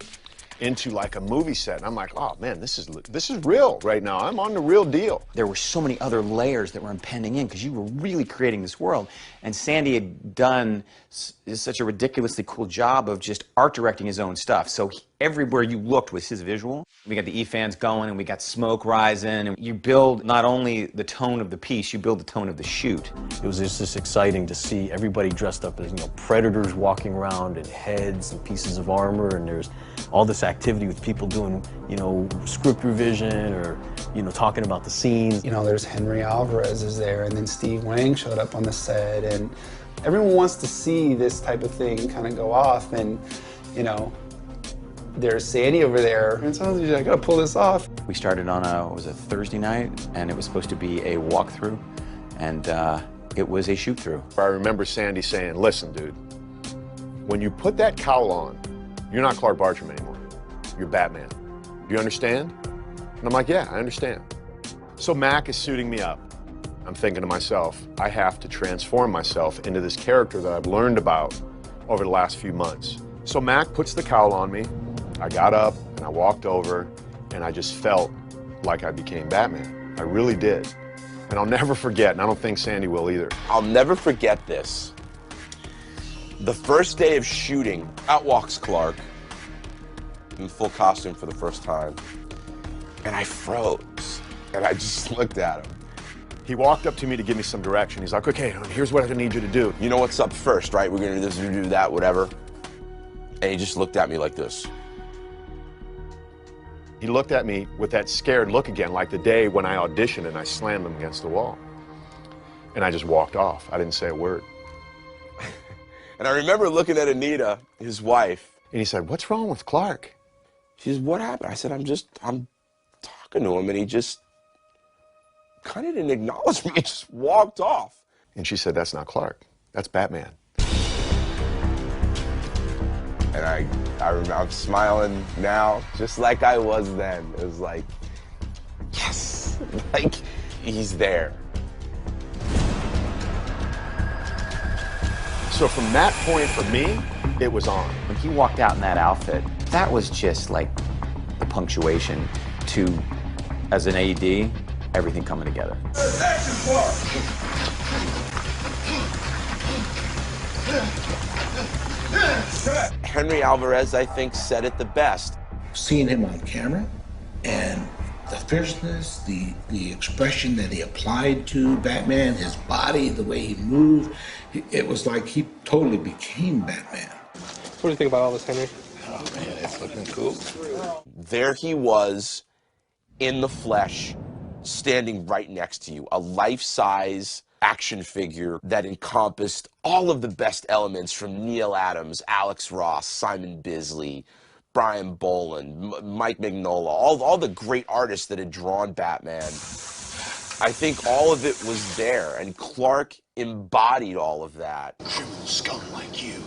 into like a movie set, and I'm like, oh man, this is real right now. I'm on the real deal. There were so many other layers that were impending in because you were really creating this world, and Sandy had done such a ridiculously cool job of just art directing his own stuff. So everywhere you looked was his visual. We got the E-fans going, and we got smoke rising, and you build not only the tone of the piece, you build the tone of the shoot. It was just exciting to see everybody dressed up as, you know, predators walking around and heads and pieces of armor, and there's all this activity with people doing, you know, script revision or, you know, talking about the scenes. You know, there's Henry Alvarez is there, and then Steve Wang showed up on the set, and everyone wants to see this type of thing kind of go off, and, you know, there's Sandy over there, and so I gotta pull this off. We started on a, what was it, Thursday night, and it was supposed to be a walkthrough, and it was a shoot-through. I remember Sandy saying, listen, dude, when you put that cowl on, you're not Clark Bartram anymore. You're Batman. You understand? And I'm like, yeah, I understand. So Mac is suiting me up. I'm thinking to myself, I have to transform myself into this character that I've learned about over the last few months. So Mac puts the cowl on me. I got up and I walked over and I just felt like I became Batman. I really did. And I'll never forget, and I don't think Sandy will either. I'll never forget this. The first day of shooting, out walks Clark in full costume for the first time, and I froze, and I just looked at him. He walked up to me to give me some direction. He's like, okay, here's what I need you to do. You know what's up first, right? We're gonna do this, we're gonna do that, whatever. And he just looked at me like this. He looked at me with that scared look again, like the day when I auditioned and I slammed him against the wall. And I just walked off. I didn't say a word. And I remember looking at Anita, his wife. And he said, what's wrong with Clark? She said, what happened? I said, I'm talking to him, and he just kind of didn't acknowledge me. He just walked off. And she said, that's not Clark. That's Batman. And I'm smiling now, just like I was then. It was like, yes, like he's there. So from that point for me, it was on. When he walked out in that outfit, that was just like the punctuation to, as an AD, everything coming together. Henry Alvarez, I think, said it the best. Seeing him on camera and the fierceness, the expression that he applied to Batman, his body, the way he moved, it was like he totally became Batman. What do you think about all this, Henry? Oh man, it's looking cool. There he was in the flesh, standing right next to you, a life-size action figure that encompassed all of the best elements from Neal Adams, Alex Ross, Simon Bisley, Brian Boland, Mike Mignola, all the great artists that had drawn Batman. I think all of it was there, and Clark embodied all of that. Criminal scum like you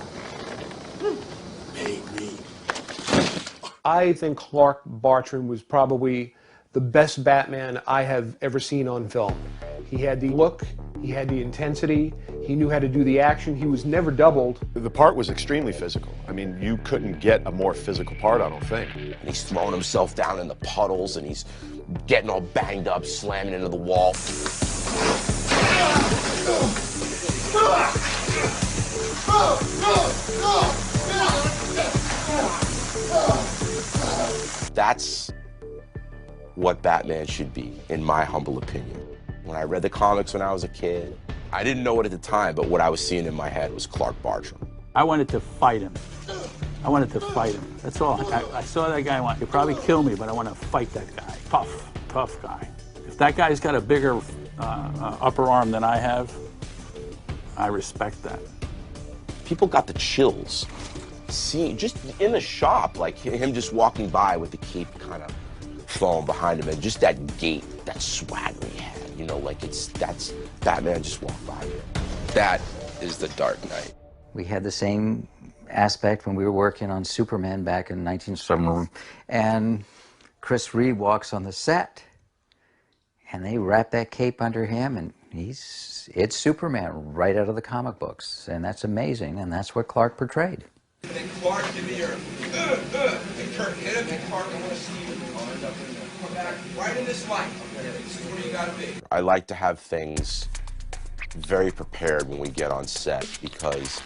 made me. I think Clark Bartram was probably the best Batman I have ever seen on film. He had the look, he had the intensity, he knew how to do the action, he was never doubled. The part was extremely physical. I mean, you couldn't get a more physical part, I don't think. And he's throwing himself down in the puddles, and he's getting all banged up, slamming into the wall. That's what Batman should be, in my humble opinion. When I read the comics when I was a kid, I didn't know it at the time, but what I was seeing in my head was Clark Bartram. I wanted to fight him. I wanted to fight him. That's all. I saw that guy, he'll probably kill me, but I want to fight that guy. Tough guy. If that guy's got a bigger upper arm than I have, I respect that. People got the chills. Seeing, just in the shop, like him just walking by with the cape kind of flowing behind him, and just that gait, that swagger he had, you know, like that's Batman just walked by here. That is the Dark Knight. We had the same aspect when we were working on Superman back in 1970, and Chris Reeve walks on the set, and they wrap that cape under him, and it's Superman right out of the comic books, and that's amazing, and that's what Clark portrayed. And Clark, give me your, and Kirk hit him, and Clark, I want to see you. Come back right in this light. This is where you gotta be. I like to have things very prepared when we get on set, because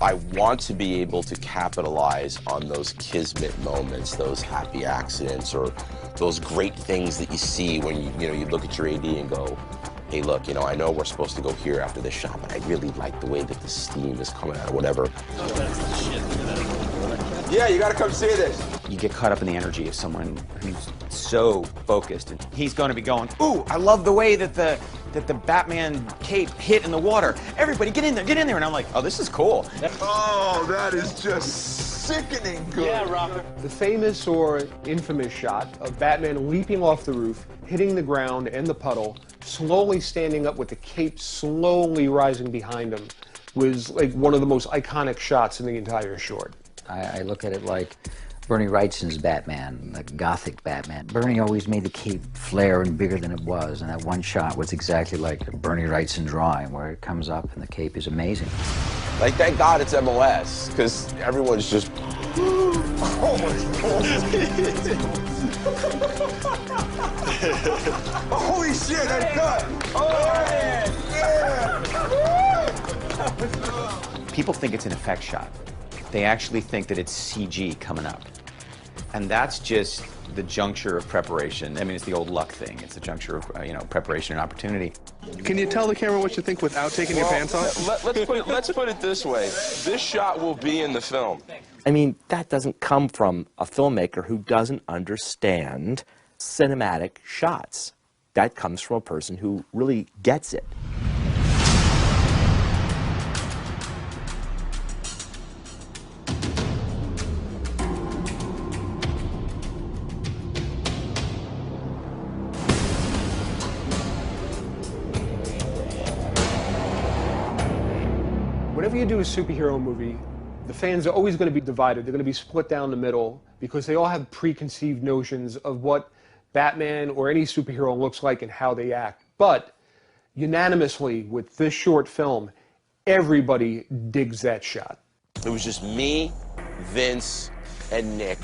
I want to be able to capitalize on those kismet moments, those happy accidents, or those great things that you see when you look at your AD and go, hey, look, I know we're supposed to go here after this shot, but I really like the way that the steam is coming out or whatever. Yeah, you gotta come see this. You get caught up in the energy of someone who's so focused, and he's gonna be going, ooh, I love the way that the Batman cape hit in the water. Everybody get in there, and I'm like, oh, this is cool. Oh, that is just sickening good. Yeah, Robert. The famous or infamous shot of Batman leaping off the roof, hitting the ground and the puddle, slowly standing up with the cape slowly rising behind him, was like one of the most iconic shots in the entire short. I look at it like Bernie Wrightson's Batman, the Gothic Batman. Bernie always made the cape flare and bigger than it was, and that one shot was exactly like a Bernie Wrightson drawing, where it comes up and the cape is amazing. Like, thank God it's MOS, because everyone's just, oh my Holy shit, that's good! Oh, yeah! People think it's an effect shot. They actually think that it's CG coming up. And that's just the juncture of preparation. I mean, it's the old luck thing. It's the juncture of, preparation and opportunity. Can you tell the camera what you think without taking your pants off? Let's put it this way. This shot will be in the film. I mean, that doesn't come from a filmmaker who doesn't understand cinematic shots. That comes from a person who really gets it. Whenever you do a superhero movie, the fans are always going to be divided. They're going to be split down the middle because they all have preconceived notions of what Batman or any superhero looks like and how they act. But unanimously, with this short film, everybody digs that shot. It was just me, Vince, and Nick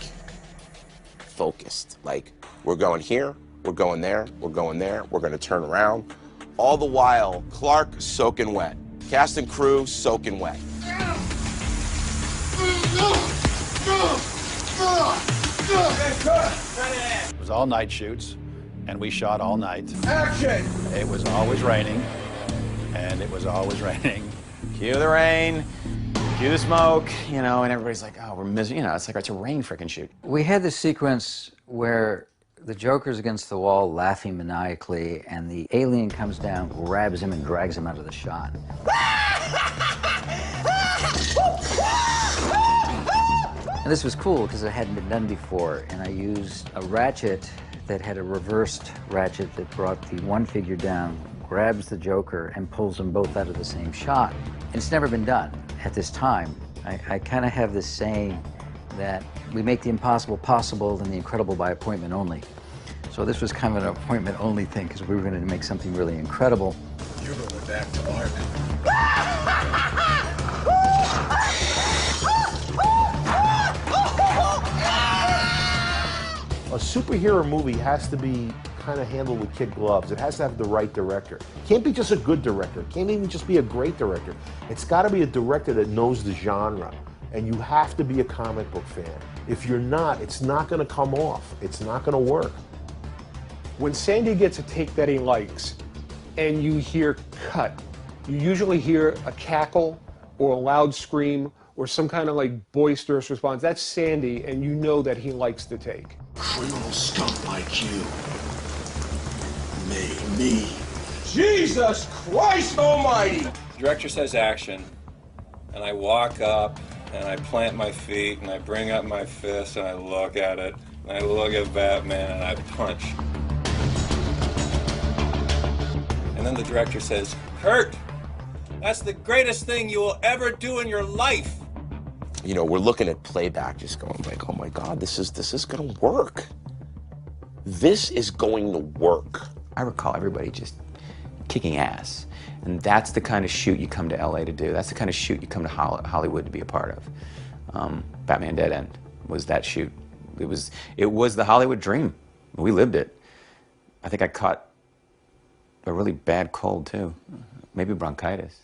focused. Like, we're going here, we're going there, we're going there, we're going to turn around. All the while, Clark soaking wet. Cast and crew soaking wet. It was all night shoots, and we shot all night. Action! It was always raining, and it was always raining. Cue the rain, cue the smoke, and everybody's like, oh, we're miserable. It's like, it's a rain frickin' shoot. We had this sequence where the Joker's against the wall laughing maniacally, and the alien comes down, grabs him, and drags him out of the shot. And this was cool because it hadn't been done before, and I used a ratchet that had a reversed ratchet that brought the one figure down, grabs the Joker, and pulls them both out of the same shot. And it's never been done at this time. I kind of have this saying that we make the impossible possible and the incredible by appointment only. So this was kind of an appointment only thing because we were going to make something really incredible. You're going back to art. A superhero movie has to be kind of handled with kid gloves. It has to have the right director. It can't be just a good director. It can't even just be a great director. It's got to be a director that knows the genre. And you have to be a comic book fan. If you're not, it's not going to come off. It's not going to work. When Sandy gets a take that he likes, and you hear cut, you usually hear a cackle or a loud scream or some kind of like boisterous response. That's Sandy, and you know that he likes the take. Criminal skunk like you made me. Jesus Christ almighty! The director says action, and I walk up, and I plant my feet, and I bring up my fist, and I look at it, and I look at Batman, and I punch. And then the director says, Kurt, that's the greatest thing you will ever do in your life. We're looking at playback just going like, oh my God, this is going to work. This is going to work. I recall everybody just kicking ass. And that's the kind of shoot you come to LA to do. That's the kind of shoot you come to Hollywood to be a part of. Batman Dead End was that shoot. It was the Hollywood dream. We lived it. I think I caught a really bad cold too. Maybe bronchitis.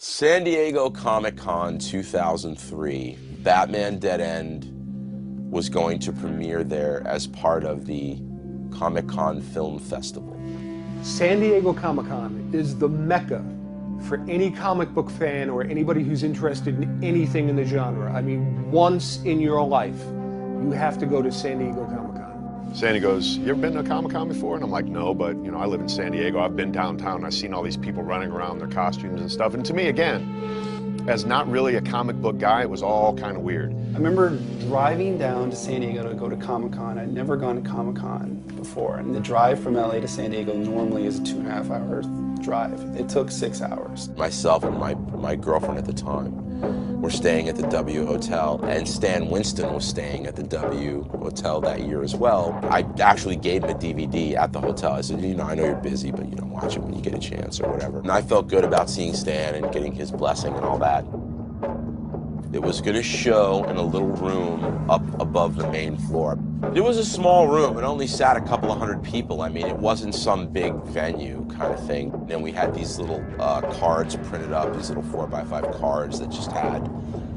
San Diego Comic-Con 2003, Batman Dead End was going to premiere there as part of the Comic-Con Film Festival. San Diego Comic-Con is the mecca for any comic book fan or anybody who's interested in anything in the genre. I mean, once in your life, you have to go to San Diego Comic-Con. Sandy goes, you ever been to a Comic-Con before? And I'm like, no, but I live in San Diego. I've been downtown and I've seen all these people running around in their costumes and stuff. And to me, again, as not really a comic book guy, it was all kind of weird. I remember driving down to San Diego to go to Comic-Con. I'd never gone to Comic-Con before. And the drive from LA to San Diego normally is a 2.5-hour drive. It took 6 hours. Myself and my girlfriend at the time were staying at the W Hotel, and Stan Winston was staying at the W Hotel that year as well. I actually gave him a DVD at the hotel. I said, I know you're busy, but watch it when you get a chance or whatever. And I felt good about seeing Stan and getting his blessing and all that. It was going to show in a little room up above the main floor. It was a small room. It only sat a couple of hundred people. I mean, it wasn't some big venue kind of thing. And we had these little cards printed up, these little 4x5 cards that just had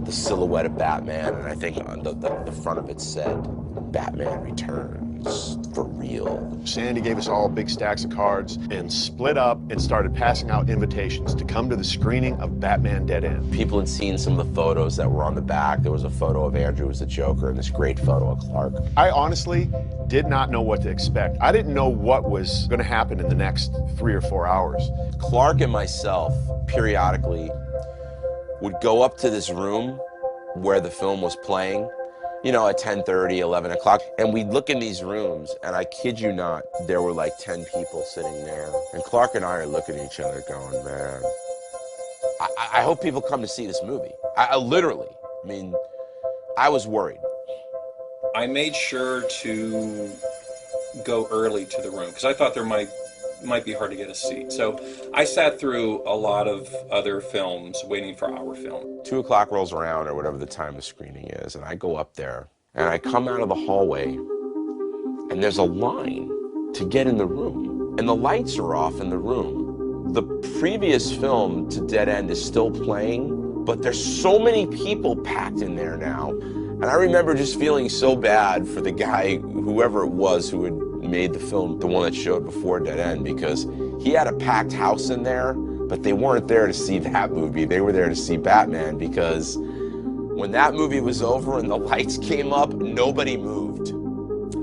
the silhouette of Batman. And I think on the front of it said, Batman Returns, for real. Sandy gave us all big stacks of cards and split up and started passing out invitations to come to the screening of Batman Dead End. People had seen some of the photos that were on the back. There was a photo of Andrew as the Joker and this great photo of Clark. I honestly did not know what to expect. I didn't know what was going to happen in the next 3 or 4 hours. Clark and myself periodically would go up to this room where the film was playing, you know, at 10:30, 11 o'clock, and we'd look in these rooms, and I kid you not, there were like 10 people sitting there. And Clark and I are looking at each other going, man, I hope people come to see this movie. I literally, I mean, I was worried. I made sure to go early to the room, because I thought there might be hard to get a seat. So I sat through a lot of other films waiting for our film. 2 o'clock rolls around, or whatever the time of screening is, and I go up there, and I come out of the hallway, and there's a line to get in the room, and the lights are off in the room. The previous film to Dead End is still playing, but there's so many people packed in there now, and I remember just feeling so bad for the guy, whoever it was who had made the film, the one that showed before Dead End, because he had a packed house in there, but they weren't there to see that movie. They were there to see Batman, because when that movie was over and the lights came up, nobody moved.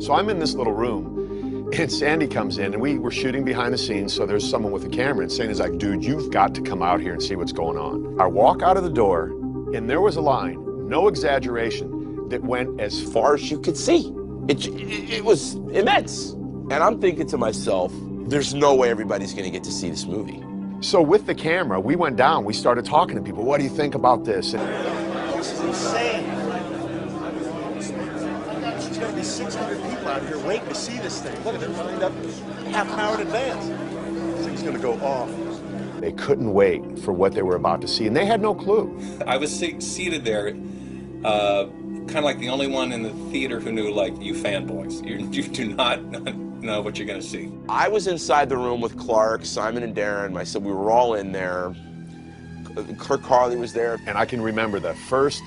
So I'm in this little room, and Sandy comes in, and we were shooting behind the scenes, so there's someone with a camera, and Sandy's like, dude, you've got to come out here and see what's going on. I walk out of the door, and there was a line, no exaggeration, that went as far as you could see. It was immense. And I'm thinking to myself, there's no way everybody's going to get to see this movie. So with the camera, we went down, we started talking to people. What do you think about this? This is insane. There's going to be 600 people out here waiting to see this thing. Look, they're lined up half an hour in advance. This thing's going to go off. They couldn't wait for what they were about to see, and they had no clue. I was seated there, kind of like the only one in the theater who knew, like, you fanboys. You do not know what you're going to see. I was inside the room with Clark, Simon and Darren, myself. We were all in there. Kirk Carley was there. And I can remember the first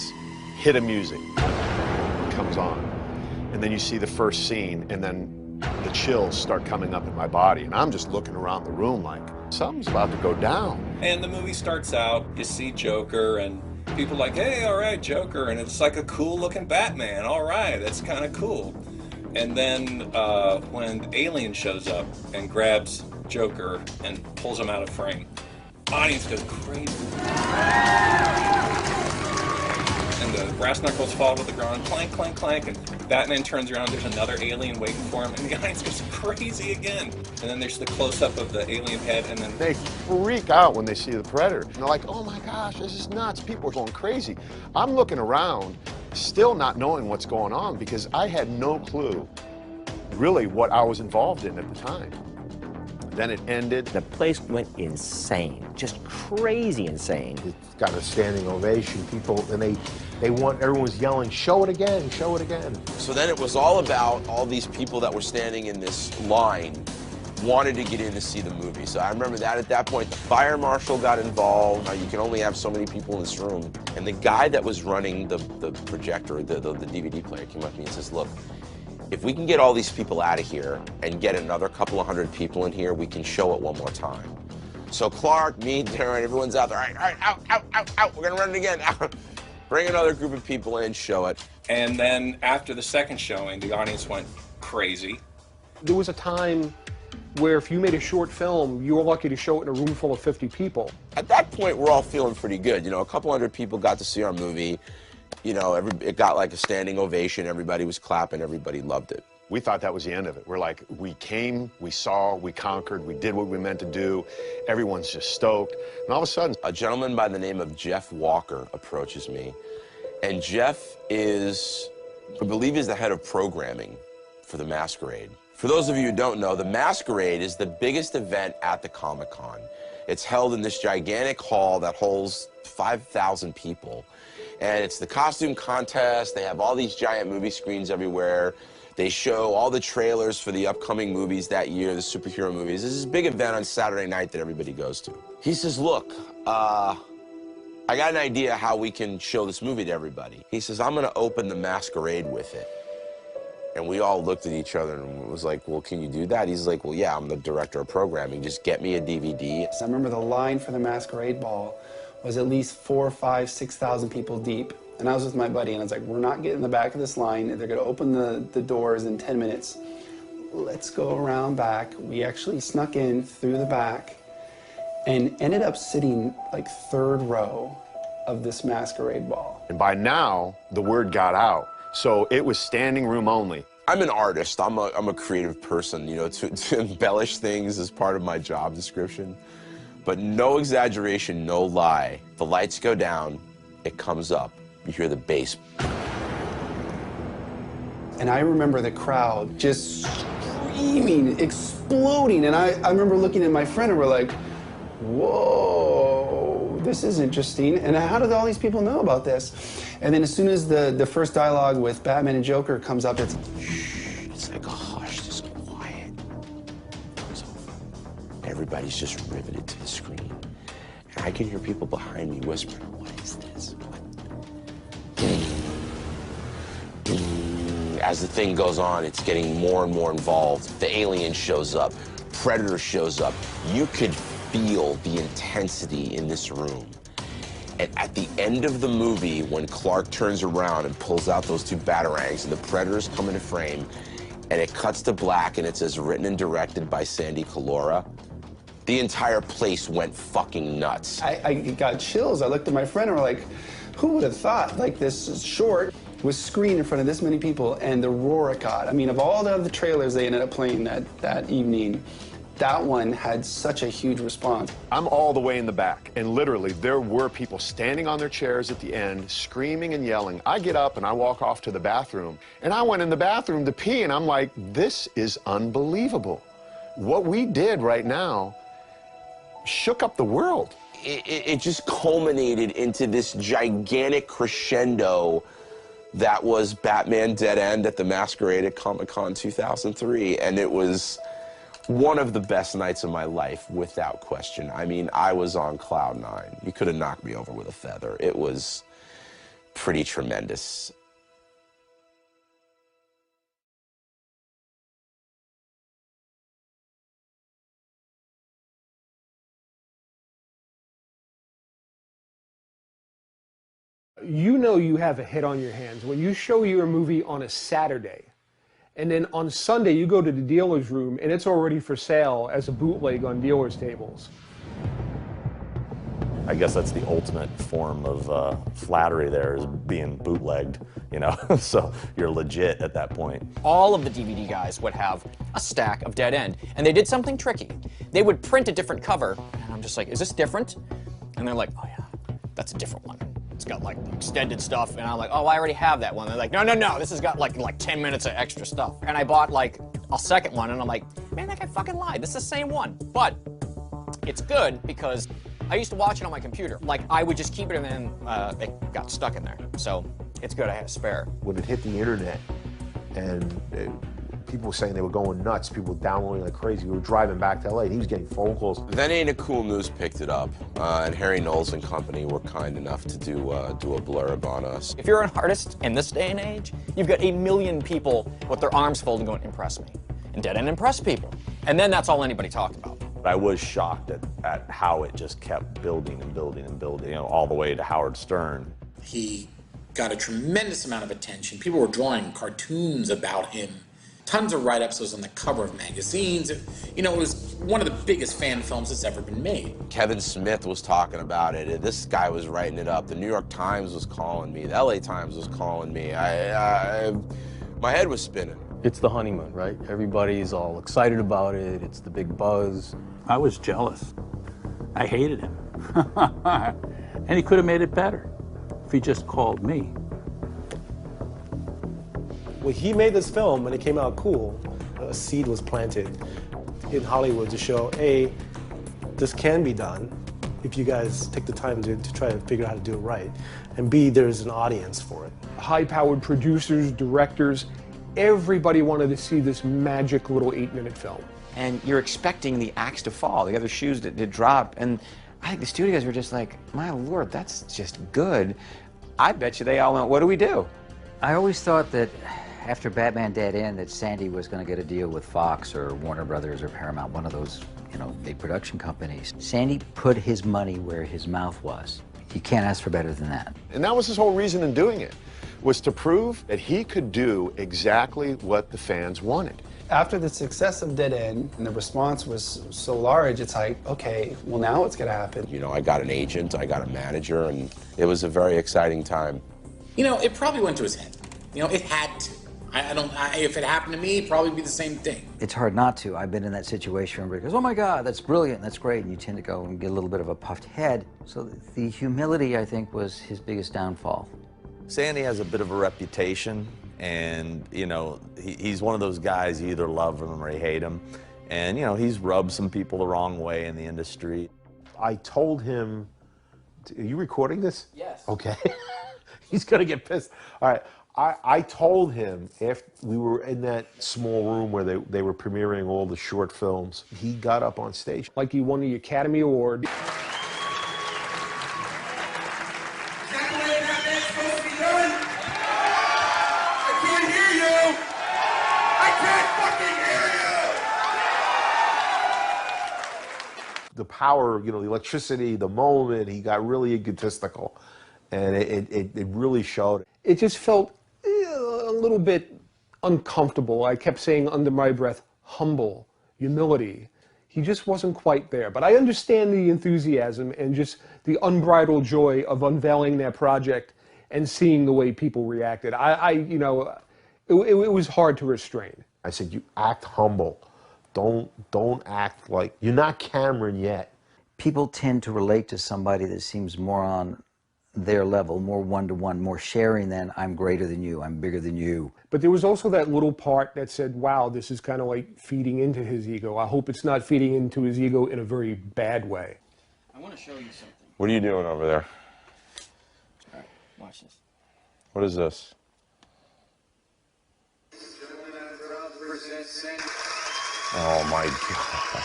hit of music comes on. And then you see the first scene, and then the chills start coming up in my body. And I'm just looking around the room like, something's about to go down. And the movie starts out, you see Joker, and people are like, hey, all right, Joker, and it's like a cool-looking Batman. All right, that's kind of cool. And then when Alien shows up and grabs Joker and pulls him out of frame, audience goes crazy. And the brass knuckles fall to the ground, clank, clank, clank, and Batman turns around, there's another alien waiting for him, and the audience goes crazy again. And then there's the close-up of the alien head, and then... They freak out when they see the Predator. And they're like, oh my gosh, this is nuts. People are going crazy. I'm looking around, still not knowing what's going on, because I had no clue, really, what I was involved in at the time. Then it ended. The place went insane, just crazy insane. It's got a standing ovation. People, and they want, everyone's yelling, show it again, show it again. So then it was all about all these people that were standing in this line wanted to get in to see the movie. So I remember that at that point, the fire marshal got involved. Now you can only have so many people in this room. And the guy that was running the projector, the DVD player, came up to me and says, look, if we can get all these people out of here and get another couple of hundred people in here, we can show it one more time. So Clark, me, Darren, everyone's out there. All right, out. We're going to run it again. Bring another group of people in, show it. And then after the second showing, the audience went crazy. There was a time where if you made a short film, you were lucky to show it in a room full of 50 people. At that point, we're all feeling pretty good. You know, a couple hundred people got to see our movie. You know, it got like a standing ovation. Everybody was clapping. Everybody loved it. We thought that was the end of it. We're like, we came, we saw, we conquered, we did what we meant to do. Everyone's just stoked. And all of a sudden, a gentleman by the name of Jeff Walker approaches me. And Jeff is, I believe he's the head of programming for the Masquerade. For those of you who don't know, the Masquerade is the biggest event at the Comic-Con. It's held in this gigantic hall that holds 5,000 people. And it's the costume contest. They have all these giant movie screens everywhere. They show all the trailers for the upcoming movies that year, the superhero movies. This is a big event on Saturday night that everybody goes to. He says, look, I got an idea how we can show this movie to everybody. He says, I'm gonna open the masquerade with it. And we all looked at each other and was like, well, can you do that? He's like, well, yeah, I'm the director of programming. Just get me a DVD. So I remember the line for the masquerade ball was at least 4,000, 5,000, 6,000 people deep. And I was with my buddy, and I was like, we're not getting in the back of this line. They're going to open the doors in 10 minutes. Let's go around back. We actually snuck in through the back and ended up sitting like third row of this masquerade ball. And by now, the word got out. So it was standing room only. I'm an artist. I'm a creative person. You know, to embellish things is part of my job description. But no exaggeration, no lie. The lights go down, it comes up. You hear the bass. And I remember the crowd just screaming, exploding. And I remember looking at my friend and we're like, whoa, this is interesting. And how did all these people know about this? And then as soon as the first dialogue with Batman and Joker comes up, it's shh, it's like a hush, just quiet. It's over. Everybody's just riveted to the screen. And I can hear people behind me whispering, what is this? As the thing goes on, it's getting more and more involved. The alien shows up, Predator shows up. You could feel the intensity in this room. And at the end of the movie, when Clark turns around and pulls out those two batarangs and the Predators come into frame, and it cuts to black and it says written and directed by Sandy Collora, the entire place went fucking nuts. I got chills. I looked at my friend and we're like, who would have thought like this short was screened in front of this many people, and the roar it got. I mean, of all the other trailers they ended up playing that evening, that one had such a huge response. I'm all the way in the back, and literally there were people standing on their chairs at the end, screaming and yelling. I get up and I walk off to the bathroom, and I went in the bathroom to pee, and I'm like, this is unbelievable. What we did right now shook up the world. It just culminated into this gigantic crescendo that was Batman Dead End at the Masquerade at Comic-Con 2003, and it was one of the best nights of my life, without question. I mean, I was on cloud nine. You could have knocked me over with a feather. It was pretty tremendous. You know you have a hit on your hands when you show your movie on a Saturday, and then on Sunday you go to the dealer's room and it's already for sale as a bootleg on dealers' tables. I guess that's the ultimate form of flattery there, is being bootlegged, you know, so you're legit at that point. All of the DVD guys would have a stack of Dead End, and they did something tricky. They would print a different cover, and I'm just like, is this different? And they're like, oh yeah, that's a different one. It's got like extended stuff, and I'm like, oh, I already have that one. They're like, no, no, no, this has got like 10 minutes of extra stuff. And I bought like a second one, and I'm like, man, that guy fucking lied. This is the same one. But it's good because I used to watch it on my computer. Like, I would just keep it, and then it got stuck in there. So it's good I had a spare. When it hit the internet, and people were saying they were going nuts, people were downloading like crazy. We were driving back to LA, and he was getting phone calls. Then Ain't It Cool News picked it up, and Harry Knowles and company were kind enough to do a blurb on us. If you're an artist in this day and age, you've got 1 million people with their arms folded going, impress me. And Dead End impressed people. And then that's all anybody talked about. I was shocked at how it just kept building and building and building, you know, all the way to Howard Stern. He got a tremendous amount of attention. People were drawing cartoons about him. Tons of write-ups. Was on the cover of magazines. You know, it was one of the biggest fan films that's ever been made. Kevin Smith was talking about it. This guy was writing it up. The New York Times was calling me. The LA Times was calling me. My head was spinning. It's the honeymoon, right? Everybody's all excited about it. It's the big buzz. I was jealous. I hated him. And he could have made it better if he just called me. When he made this film and it came out cool, a seed was planted in Hollywood to show, A, this can be done, if you guys take the time to try to figure out how to do it right. And B, there's an audience for it. High-powered producers, directors, everybody wanted to see this magic little 8-minute film. And you're expecting the axe to fall, the other shoes to drop, and I think the studios were just like, my Lord, that's just good. I bet you they all went, what do we do? I always thought that after Batman Dead End that Sandy was going to get a deal with Fox or Warner Brothers or Paramount, one of those, you know, big production companies. Sandy put his money where his mouth was. You can't ask for better than that. And that was his whole reason in doing it, was to prove that he could do exactly what the fans wanted. After the success of Dead End, and the response was so large, it's like, okay, well now what's gonna happen? You know, I got an agent, I got a manager, and it was a very exciting time. You know, it probably went to his head. You know, it had to. If it happened to me, it'd probably be the same thing. It's hard not to. I've been in that situation where everybody goes, oh my God, that's brilliant, that's great, and you tend to go and get a little bit of a puffed head. So the humility, I think, was his biggest downfall. Sandy has a bit of a reputation, and, you know, he's one of those guys, you either love him or you hate him. And, you know, he's rubbed some people the wrong way in the industry. I told him, are you recording this? Yes. Okay. He's gonna get pissed. All right. I told him, after we were in that small room where they were premiering all the short films, he got up on stage. Like he won the Academy Award. The power, you know, the electricity, the moment, he got really egotistical. And it really showed. It just felt a little bit uncomfortable. I kept saying under my breath, humble, humility. He just wasn't quite there. But I understand the enthusiasm and just the unbridled joy of unveiling that project and seeing the way people reacted. You know, it was hard to restrain. I said, you act humble. Don't act like, you're not Cameron yet. People tend to relate to somebody that seems more on their level, more one-to-one, more sharing than I'm greater than you, I'm bigger than you. But there was also that little part that said, wow, this is kind of like feeding into his ego. I hope it's not feeding into his ego in a very bad way. I want to show you something. What are you doing over there? All right, watch this. What is this? Oh my God.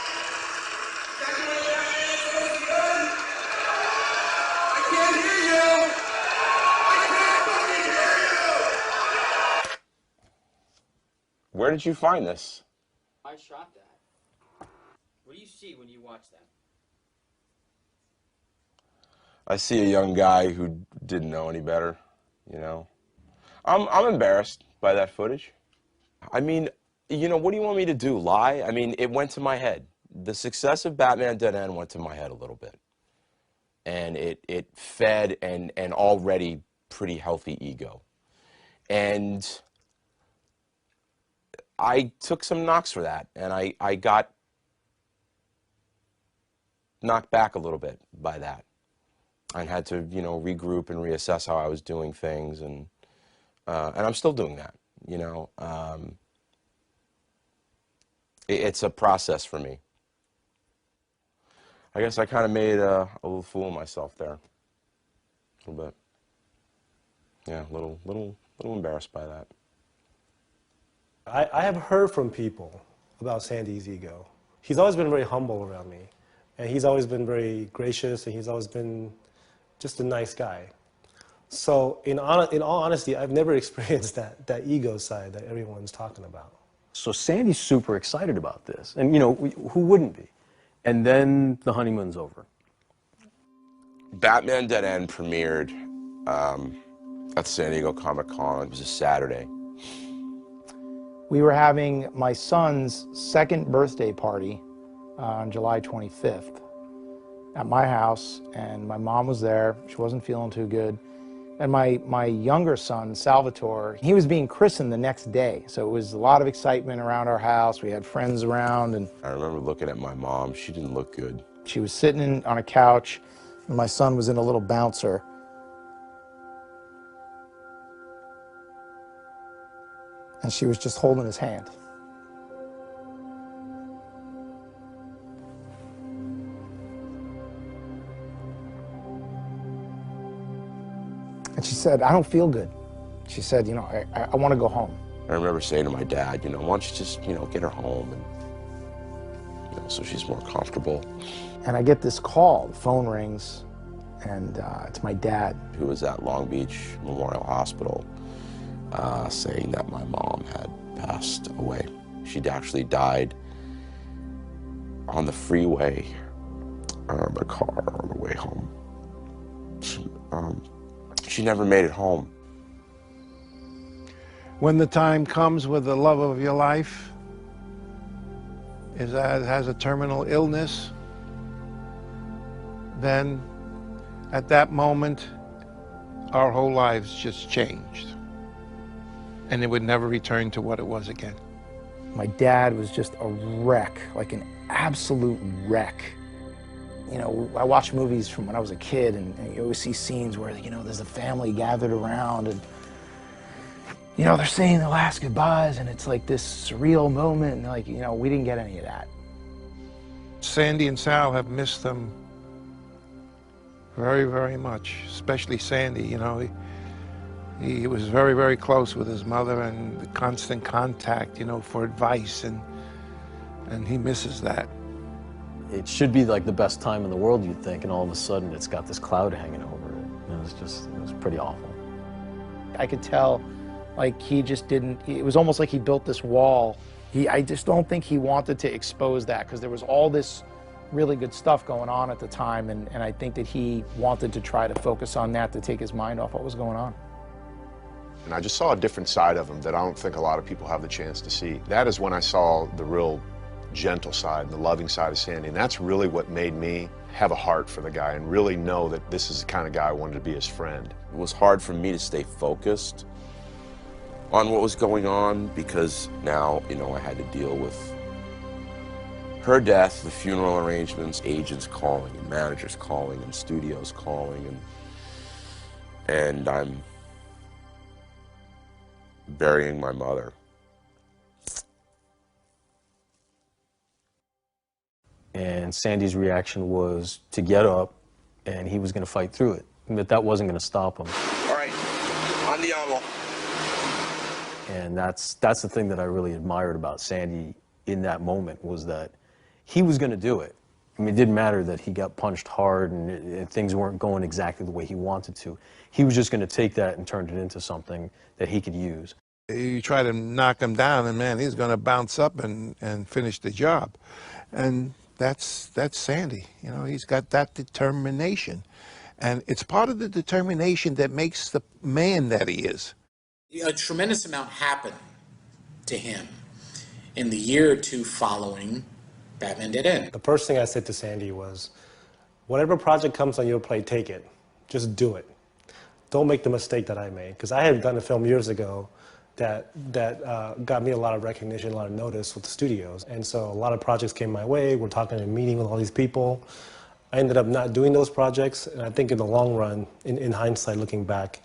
Where did you find this? I shot that. What do you see when you watch that? I see a young guy who didn't know any better, you know. I'm embarrassed by that footage. I mean, you know, what do you want me to do, lie? I mean, it went to my head. The success of Batman Dead End went to my head a little bit. And it fed an already pretty healthy ego. And I took some knocks for that, and I got knocked back a little bit by that. I had to, you know, regroup and reassess how I was doing things, and I'm still doing that, you know. It's a process for me. I guess I kind of made a little fool of myself there, a little bit. Yeah, a little embarrassed by that. I have heard from people about Sandy's ego. He's always been very humble around me, and he's always been very gracious, and he's always been just a nice guy. So in all honesty, I've never experienced that ego side that everyone's talking about. So Sandy's super excited about this, and you know, who wouldn't be? And then the honeymoon's over. Batman Dead End premiered at San Diego Comic-Con. It was a Saturday. We were having my son's second birthday party on July 25th at my house, and my mom was there. She wasn't feeling too good. And my younger son, Salvatore, he was being christened the next day. So it was a lot of excitement around our house. We had friends around. And I remember looking at my mom. She didn't look good. She was sitting on a couch, and my son was in a little bouncer. And she was just holding his hand. said, I don't feel good. She said, you know, I want to go home. I remember saying to my dad, you know, why don't you just, you know, get her home and, you know, so she's more comfortable. And I get this call, the phone rings, and it's my dad. Who was at Long Beach Memorial Hospital saying that my mom had passed away. She'd actually died on the freeway, in the car on the way home. She never made it home. When the time comes with the love of your life has a terminal illness, then at that moment, our whole lives just changed. And it would never return to what it was again. My dad was just a wreck, like an absolute wreck. You know, I watched movies from when I was a kid, and you always see scenes where, you know, there's a family gathered around, and, you know, they're saying their last goodbyes, and it's like this surreal moment, and like, you know, we didn't get any of that. Sandy and Sal have missed them very, very much, especially Sandy. You know, he was very, very close with his mother, and the constant contact, you know, for advice, and he misses that. It should be like the best time in the world, you'd think, and all of a sudden it's got this cloud hanging over it. It was pretty awful. I could tell, like, he just didn't, it was almost like he built this wall. I just don't think he wanted to expose that, because there was all this really good stuff going on at the time, and I think that he wanted to try to focus on that to take his mind off what was going on. And I just saw a different side of him that I don't think a lot of people have the chance to see. That is when I saw the real gentle side and the loving side of Sandy, and that's really what made me have a heart for the guy and really know that this is the kind of guy I wanted to be his friend. It was hard for me to stay focused on what was going on because now, you know, I had to deal with her death, the funeral arrangements, agents calling and managers calling and studios calling, and I'm burying my mother. And Sandy's reaction was to get up, and he was going to fight through it. But that wasn't going to stop him. All right, andiamo. And that's the thing that I really admired about Sandy in that moment, was that he was going to do it. I mean, it didn't matter that he got punched hard and things weren't going exactly the way he wanted to. He was just going to take that and turn it into something that he could use. You try to knock him down, and man, he's going to bounce up and finish the job. And that's Sandy. You know, he's got that determination. And it's part of the determination that makes the man that he is. A tremendous amount happened to him in the year or two following Batman Dead End. The first thing I said to Sandy was, whatever project comes on your plate, take it. Just do it. Don't make the mistake that I made. Because I had done a film years ago that got me a lot of recognition, a lot of notice with the studios. And so a lot of projects came my way. We're talking and meeting with all these people. I ended up not doing those projects. And I think in the long run, in hindsight, looking back,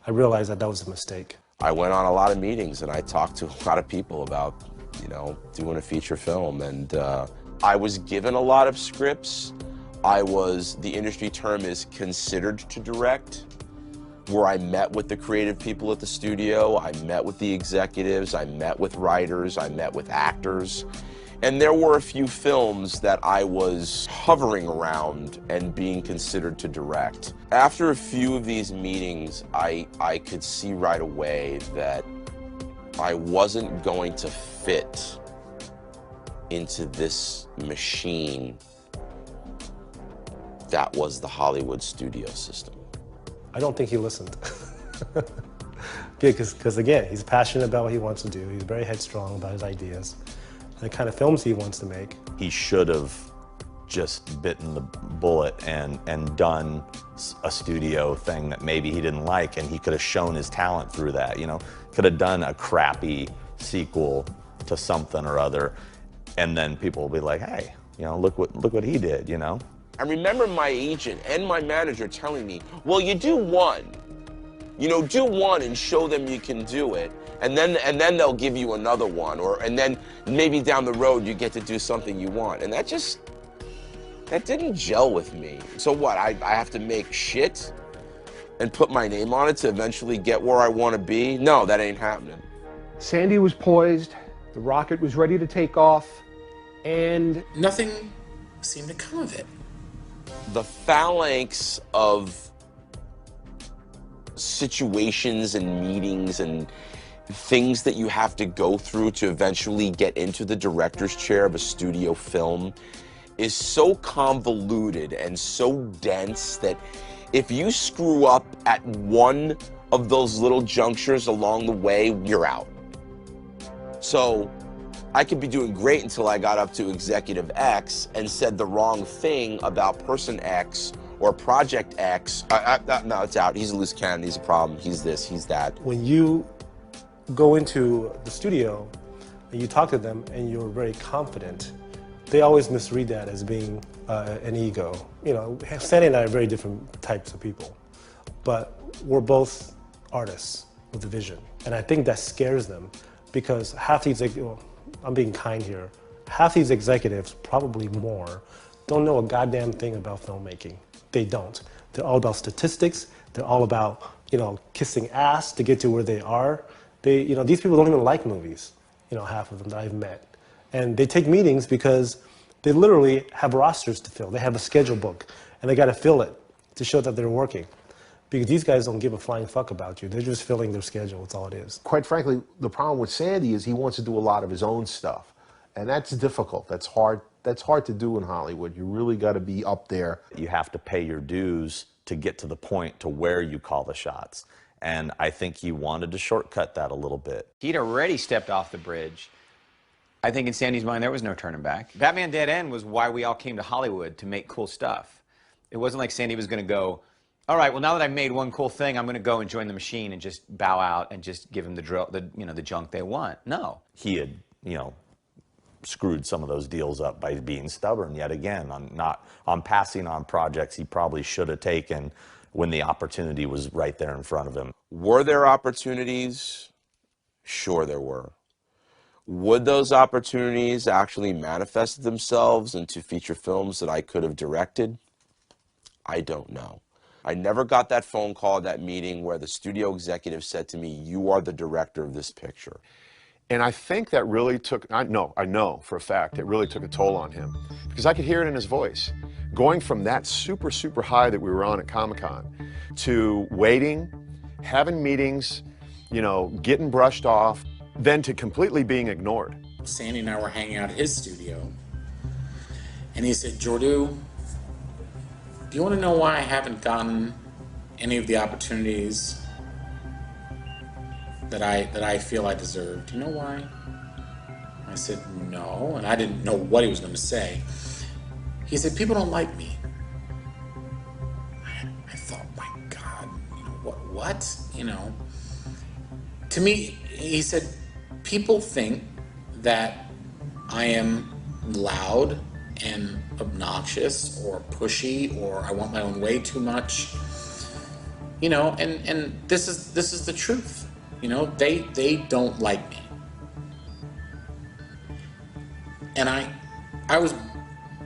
I realized that that was a mistake. I went on a lot of meetings and I talked to a lot of people about, you know, doing a feature film. And I was given a lot of scripts. The industry term is considered to direct, where I met with the creative people at the studio, I met with the executives, I met with writers, I met with actors. And there were a few films that I was hovering around and being considered to direct. After a few of these meetings, I could see right away that I wasn't going to fit into this machine that was the Hollywood studio system. I don't think he listened. Because again, he's passionate about what he wants to do. He's very headstrong about his ideas, the kind of films he wants to make. He should have just bitten the bullet and done a studio thing that maybe he didn't like, and he could have shown his talent through that, you know? Could have done a crappy sequel to something or other, and then people will be like, hey, you know, look what he did, you know? I remember my agent and my manager telling me, well, you do one. You know, do one and show them you can do it, and then they'll give you another one, and then maybe down the road you get to do something you want. And that didn't gel with me. So what, I have to make shit and put my name on it to eventually get where I want to be, no, that ain't happening. Sandy was poised, the rocket was ready to take off, and nothing seemed to come of it. The phalanx of situations and meetings and things that you have to go through to eventually get into the director's chair of a studio film is so convoluted and so dense that if you screw up at one of those little junctures along the way, you're out. So I could be doing great until I got up to Executive X and said the wrong thing about person X or project X. No, it's out. He's a loose cannon. He's a problem. He's this. He's that. When you go into the studio and you talk to them and you're very confident, they always misread that as being an ego. You know, Sandy and I are very different types of people, but we're both artists with a vision. And I think that scares them because half these, well, I'm being kind here, half these executives, probably more, don't know a goddamn thing about filmmaking. They don't. They're all about statistics. They're all about, you know, kissing ass to get to where they are. You know, these people don't even like movies, you know, half of them that I've met. And they take meetings because they literally have rosters to fill. They have a schedule book, and they got to fill it to show that they're working. Because these guys don't give a flying fuck about you. They're just filling their schedule. That's all it is. Quite frankly, the problem with Sandy is he wants to do a lot of his own stuff. And that's difficult. That's hard to do in Hollywood. You really got to be up there. You have to pay your dues to get to the point to where you call the shots. And I think he wanted to shortcut that a little bit. He'd already stepped off the bridge. I think in Sandy's mind, there was no turning back. Batman Dead End was why we all came to Hollywood, to make cool stuff. It wasn't like Sandy was going to go, all right, well, now that I've made one cool thing, I'm going to go and join the machine and just bow out and just give them the drill, the junk they want. No. He had, you know, screwed some of those deals up by being stubborn yet again on passing on projects he probably should have taken when the opportunity was right there in front of him. Were there opportunities? Sure there were. Would those opportunities actually manifest themselves into feature films that I could have directed? I don't know. I never got that phone call at that meeting where the studio executive said to me, "You are the director of this picture." And I think that really took, I know for a fact, it really took a toll on him. Because I could hear it in his voice. Going from that super, super high that we were on at Comic-Con to waiting, having meetings, you know, getting brushed off, then to completely being ignored. Sandy and I were hanging out at his studio, and he said, "Jordu, do you want to know why I haven't gotten any of the opportunities that I feel I deserve? Do you know why?" I said, "No," and I didn't know what he was going to say. He said, "People don't like me." I thought, my God, you know, what? You know, to me, he said, "People think that I am loud and obnoxious or pushy, or I want my own way too much, you know, and this is the truth, you know, they don't like me." And I was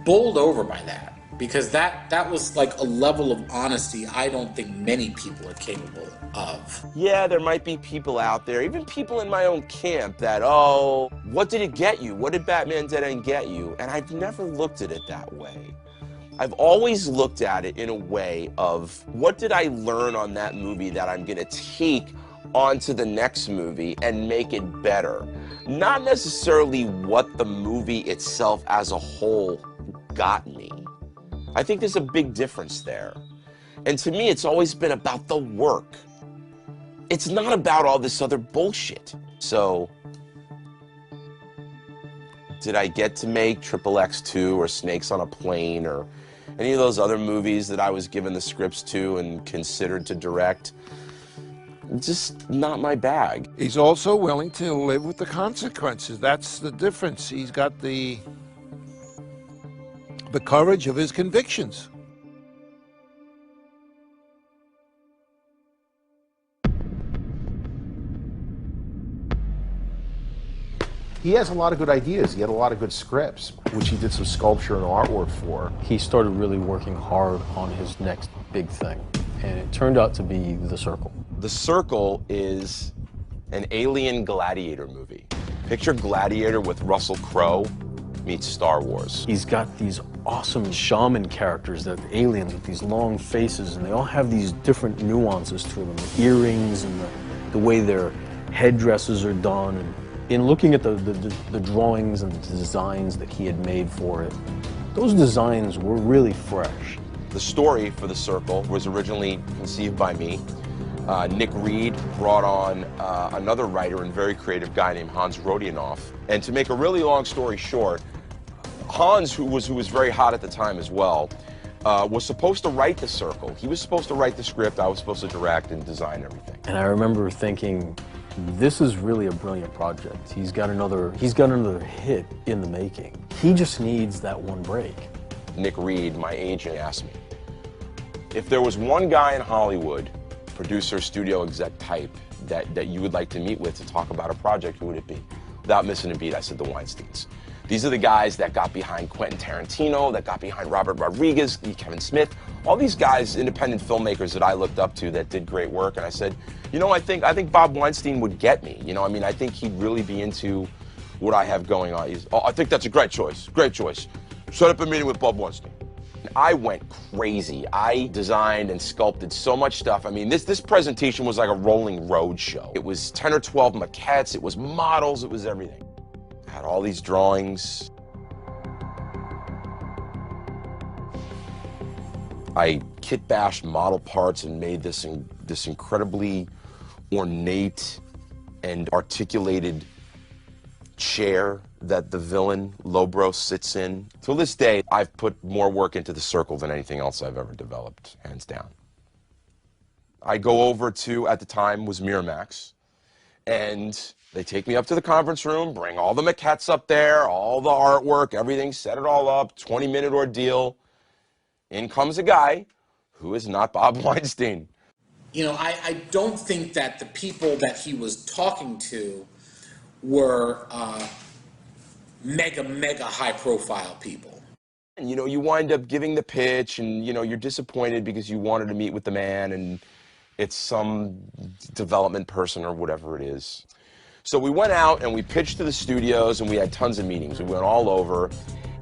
bowled over by that, because that was like a level of honesty I don't think many people are capable of. Yeah, there might be people out there, even people in my own camp, that, oh, what did it get you? What did Batman Dead End get you? And I've never looked at it that way. I've always looked at it in a way of, what did I learn on that movie that I'm going to take onto the next movie and make it better? Not necessarily what the movie itself as a whole got me. I think there's a big difference there. And to me, it's always been about the work. It's not about all this other bullshit. So, did I get to make XXX2 or Snakes on a Plane or any of those other movies that I was given the scripts to and considered to direct? Just not my bag. He's also willing to live with the consequences. That's the difference. He's got the courage of his convictions. He has a lot of good ideas. He had a lot of good scripts, which he did some sculpture and artwork for. He started really working hard on his next big thing. And turned out to be The Circle. The Circle is an alien gladiator movie. Picture Gladiator with Russell Crowe meets Star Wars. He's got these awesome shaman characters, that aliens with these long faces, and they all have these different nuances to them. The earrings and the way their headdresses are done. And in looking at the drawings and the designs that he had made for it, those designs were really fresh. The story for The Circle was originally conceived by me. Nick Reed brought on another writer and very creative guy named Hans Rodionoff. And to make a really long story short, Hans, who was very hot at the time as well, was supposed to write The Circle. He was supposed to write the script, I was supposed to direct and design everything. And I remember thinking, this is really a brilliant project. He's got another hit in the making. He just needs that one break. Nick Reed, my agent, asked me, if there was one guy in Hollywood, producer, studio exec type, that you would like to meet with to talk about a project, who would it be? Without missing a beat, I said the Weinsteins. These are the guys that got behind Quentin Tarantino, that got behind Robert Rodriguez, Kevin Smith, all these guys, independent filmmakers that I looked up to that did great work. And I said, you know, I think Bob Weinstein would get me. You know, I mean, I think he'd really be into what I have going on. I think that's a great choice, great choice. Set up a meeting with Bob Weinstein. I went crazy. I designed and sculpted so much stuff. I mean, this presentation was like a rolling road show. It was 10 or 12 maquettes, it was models, it was everything. I had all these drawings. I kit bashed model parts and made this incredibly ornate and articulated chair that the villain, Lobro, sits in. To this day, I've put more work into The Circle than anything else I've ever developed, hands down. I go over to, at the time, was Miramax, and they take me up to the conference room, bring all the maquettes up there, all the artwork, everything, set it all up, 20-minute ordeal. In comes a guy who is not Bob Weinstein. You know, I don't think that the people that he was talking to were mega high-profile people. And, you know, you wind up giving the pitch, and, you know, you're disappointed because you wanted to meet with the man, and it's some development person or whatever it is. So we went out, and we pitched to the studios, and we had tons of meetings. We went all over,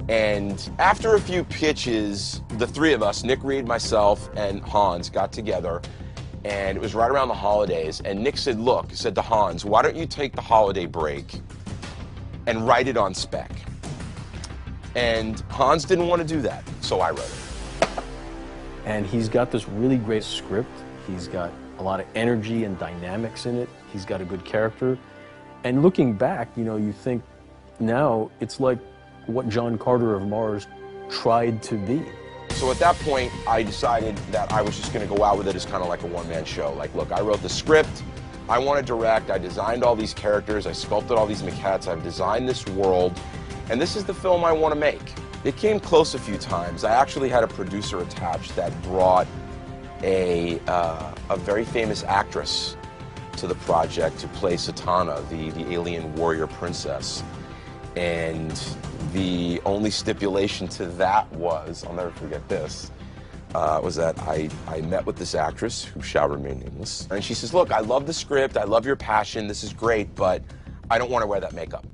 and after a few pitches, the three of us, Nick Reed, myself, and Hans, got together, and it was right around the holidays, and Nick said, look, he said to Hans, why don't you take the holiday break and write it on spec? And Hans didn't want to do that, so I wrote it. And he's got this really great script. He's got a lot of energy and dynamics in it. He's got a good character. And looking back, you know, you think now it's like what John Carter of Mars tried to be. So at that point, I decided that I was just going to go out with it as kind of like a one-man show. Like, look, I wrote the script, I want to direct, I designed all these characters, I sculpted all these maquettes, I've designed this world, and this is the film I want to make. It came close a few times. I actually had a producer attached that brought a very famous actress to the project to play Satana, the alien warrior princess. And the only stipulation to that was, I'll never forget this, was that I met with this actress, who shall remain nameless, and she says, look, I love the script, I love your passion, this is great, but I don't want to wear that makeup.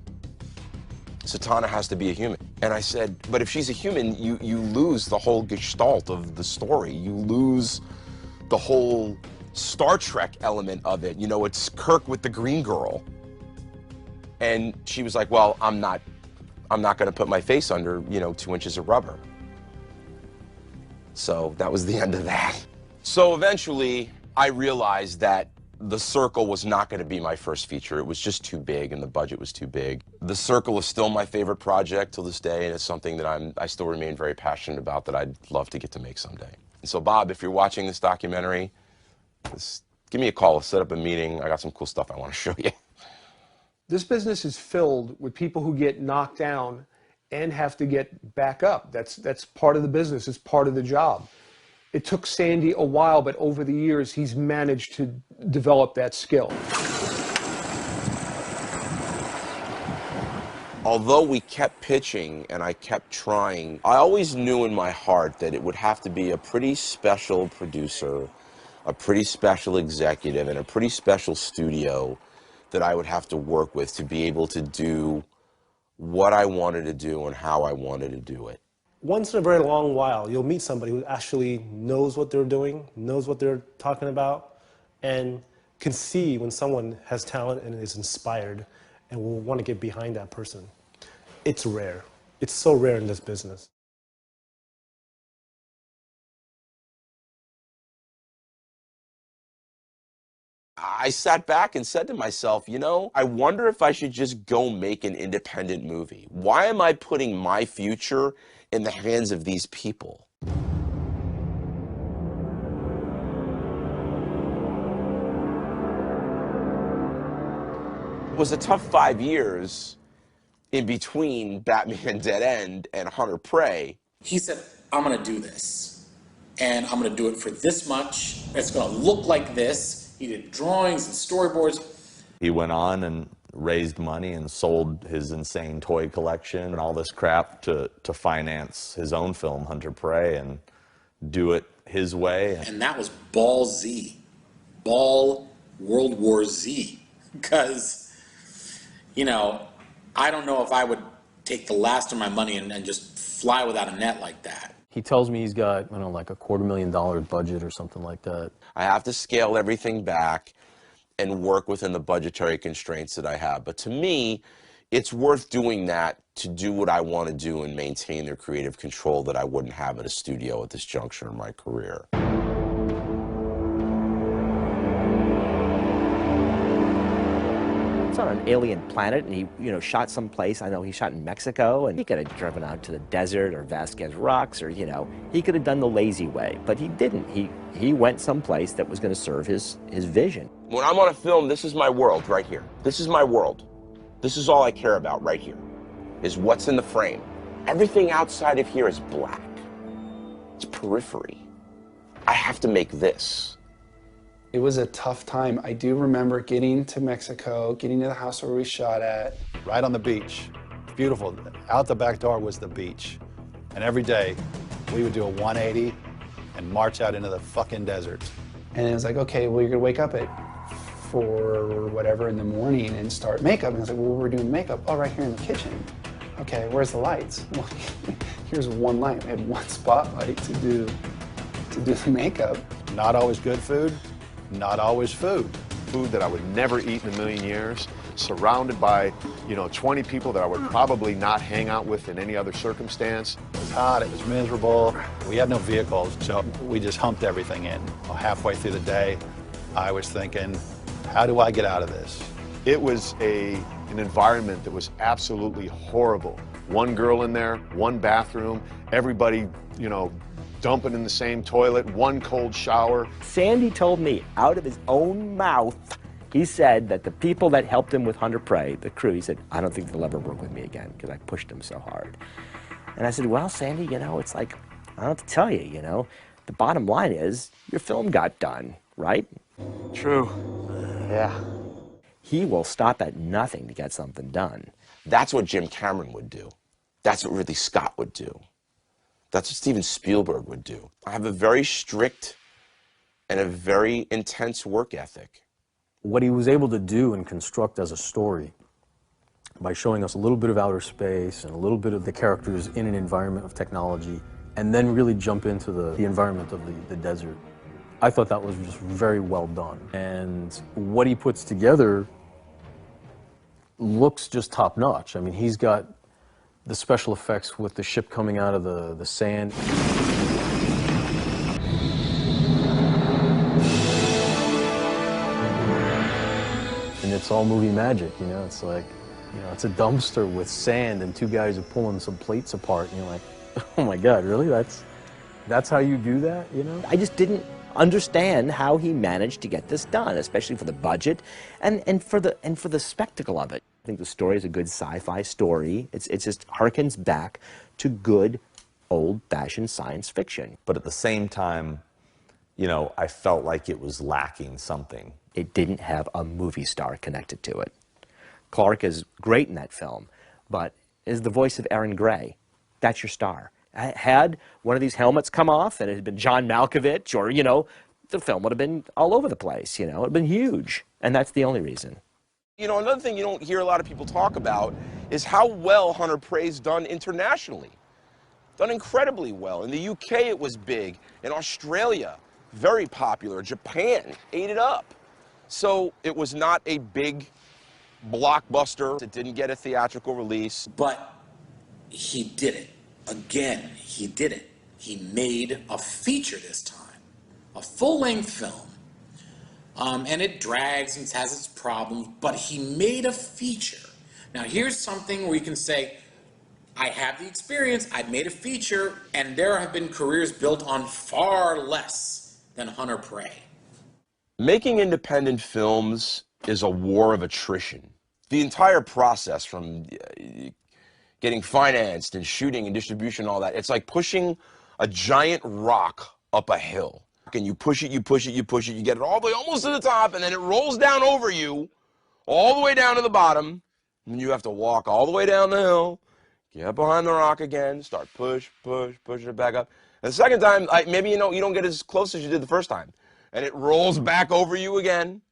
Satana has to be a human. And I said, but if she's a human, you lose the whole gestalt of the story. You lose the whole Star Trek element of it. You know, it's Kirk with the green girl. And she was like, well, I'm not going to put my face under, you know, 2 inches of rubber. So that was the end of that. So eventually, I realized that The Circle was not going to be my first feature. It was just too big, and the budget was too big. The Circle is still my favorite project till this day, and it's something that I still remain very passionate about, that I'd love to get to make someday. And so, Bob, if you're watching this documentary, just give me a call. Let's set up a meeting. I got some cool stuff I want to show you. This business is filled with people who get knocked down and have to get back up. That's part of the business. It's part of the job. It took Sandy a while, but over the years, he's managed to develop that skill. Although we kept pitching and I kept trying, I always knew in my heart that it would have to be a pretty special producer, a pretty special executive and a pretty special studio that I would have to work with to be able to do what I wanted to do and how I wanted to do it. Once in a very long while, you'll meet somebody who actually knows what they're doing, knows what they're talking about, and can see when someone has talent and is inspired and will want to get behind that person. It's rare. It's so rare in this business. I sat back and said to myself, you know, I wonder if I should just go make an independent movie. Why am I putting my future in the hands of these people? It was a tough 5 years in between Batman Dead End and Hunter Prey. He said, I'm going to do this, and I'm going to do it for this much. It's going to look like this. He did drawings and storyboards. He went on and raised money and sold his insane toy collection and all this crap to finance his own film, Hunter Prey, and do it his way. And that was Ball Z. Ball World War Z. Because, you know, I don't know if I would take the last of my money and just fly without a net like that. He tells me he's got, I don't know, like a $250,000 budget or something like that. I have to scale everything back and work within the budgetary constraints that I have. But to me, it's worth doing that to do what I want to do and maintain the creative control that I wouldn't have at a studio at this juncture in my career. It's on an alien planet, and he, shot someplace. I know he shot in Mexico, and he could have driven out to the desert or Vasquez Rocks, or, he could have done the lazy way, but he didn't. He went someplace that was going to serve his vision. When I'm on a film, this is my world right here. This is my world. This is all I care about right here, is what's in the frame. Everything outside of here is black. It's periphery. I have to make this. It was a tough time. I do remember getting to Mexico, getting to the house where we shot at. Right on the beach. Beautiful. Out the back door was the beach. And every day, we would do a 180 and march out into the fucking desert. And it was like, okay, well, you're gonna wake up at 4 or whatever in the morning and start makeup. And I was like, well, we're doing makeup. Oh, right here in the kitchen. Okay, where's the lights? Well, here's one light. We had one spotlight to do the makeup. Not always good food. Not always food. Food that I would never eat in a million years, surrounded by, 20 people that I would probably not hang out with in any other circumstance. It was hot, it was miserable. We had no vehicles, so we just humped everything in. Halfway through the day, I was thinking, how do I get out of this? It was an environment that was absolutely horrible. One girl in there, one bathroom, everybody, dumping in the same toilet, one cold shower. Sandy told me out of his own mouth, he said that the people that helped him with Hunter Prey, the crew, he said, I don't think they'll ever work with me again because I pushed him so hard. And I said, well, Sandy, it's like, I don't have to tell you, the bottom line is your film got done, right? True. Yeah. He will stop at nothing to get something done. That's what Jim Cameron would do. That's what Ridley Scott would do. That's what Steven Spielberg would do. I have a very strict and a very intense work ethic. What he was able to do and construct as a story by showing us a little bit of outer space and a little bit of the characters in an environment of technology, and then really jump into the environment of the desert. I thought that was just very well done. And what he puts together looks just top-notch. I mean, he's got the special effects with the ship coming out of the sand. And it's all movie magic, it's like, it's a dumpster with sand and two guys are pulling some plates apart and you're like, oh my God, really? That's how you do that, I just didn't understand how he managed to get this done, especially for the budget and for the spectacle of it. I think the story is a good sci-fi story. It just harkens back to good old-fashioned science fiction. But at the same time, I felt like it was lacking something. It didn't have a movie star connected to it. Clark is great in that film, but is the voice of Aaron Gray. That's your star. Had one of these helmets come off and it had been John Malkovich or, the film would have been all over the place, you know, it would have been huge. And that's the only reason. You know, another thing you don't hear a lot of people talk about is how well Hunter Prey's done internationally. Done incredibly well. In the UK, it was big. In Australia, very popular. Japan ate it up. So it was not a big blockbuster. It didn't get a theatrical release. But he did it. Again, he did it. He made a feature this time. A full-length film. And it drags and has its problems, but he made a feature. Now here's something where you can say, I have the experience, I've made a feature, and there have been careers built on far less than Hunter Prey. Making independent films is a war of attrition. The entire process from getting financed and shooting and distribution and all that, it's like pushing a giant rock up a hill. And you push it, you push it, you push it, you get it all the way almost to the top, and then it rolls down over you, all the way down to the bottom, and you have to walk all the way down the hill, get behind the rock again, start pushing it back up. And the second time, maybe you don't get as close as you did the first time, and it rolls back over you again,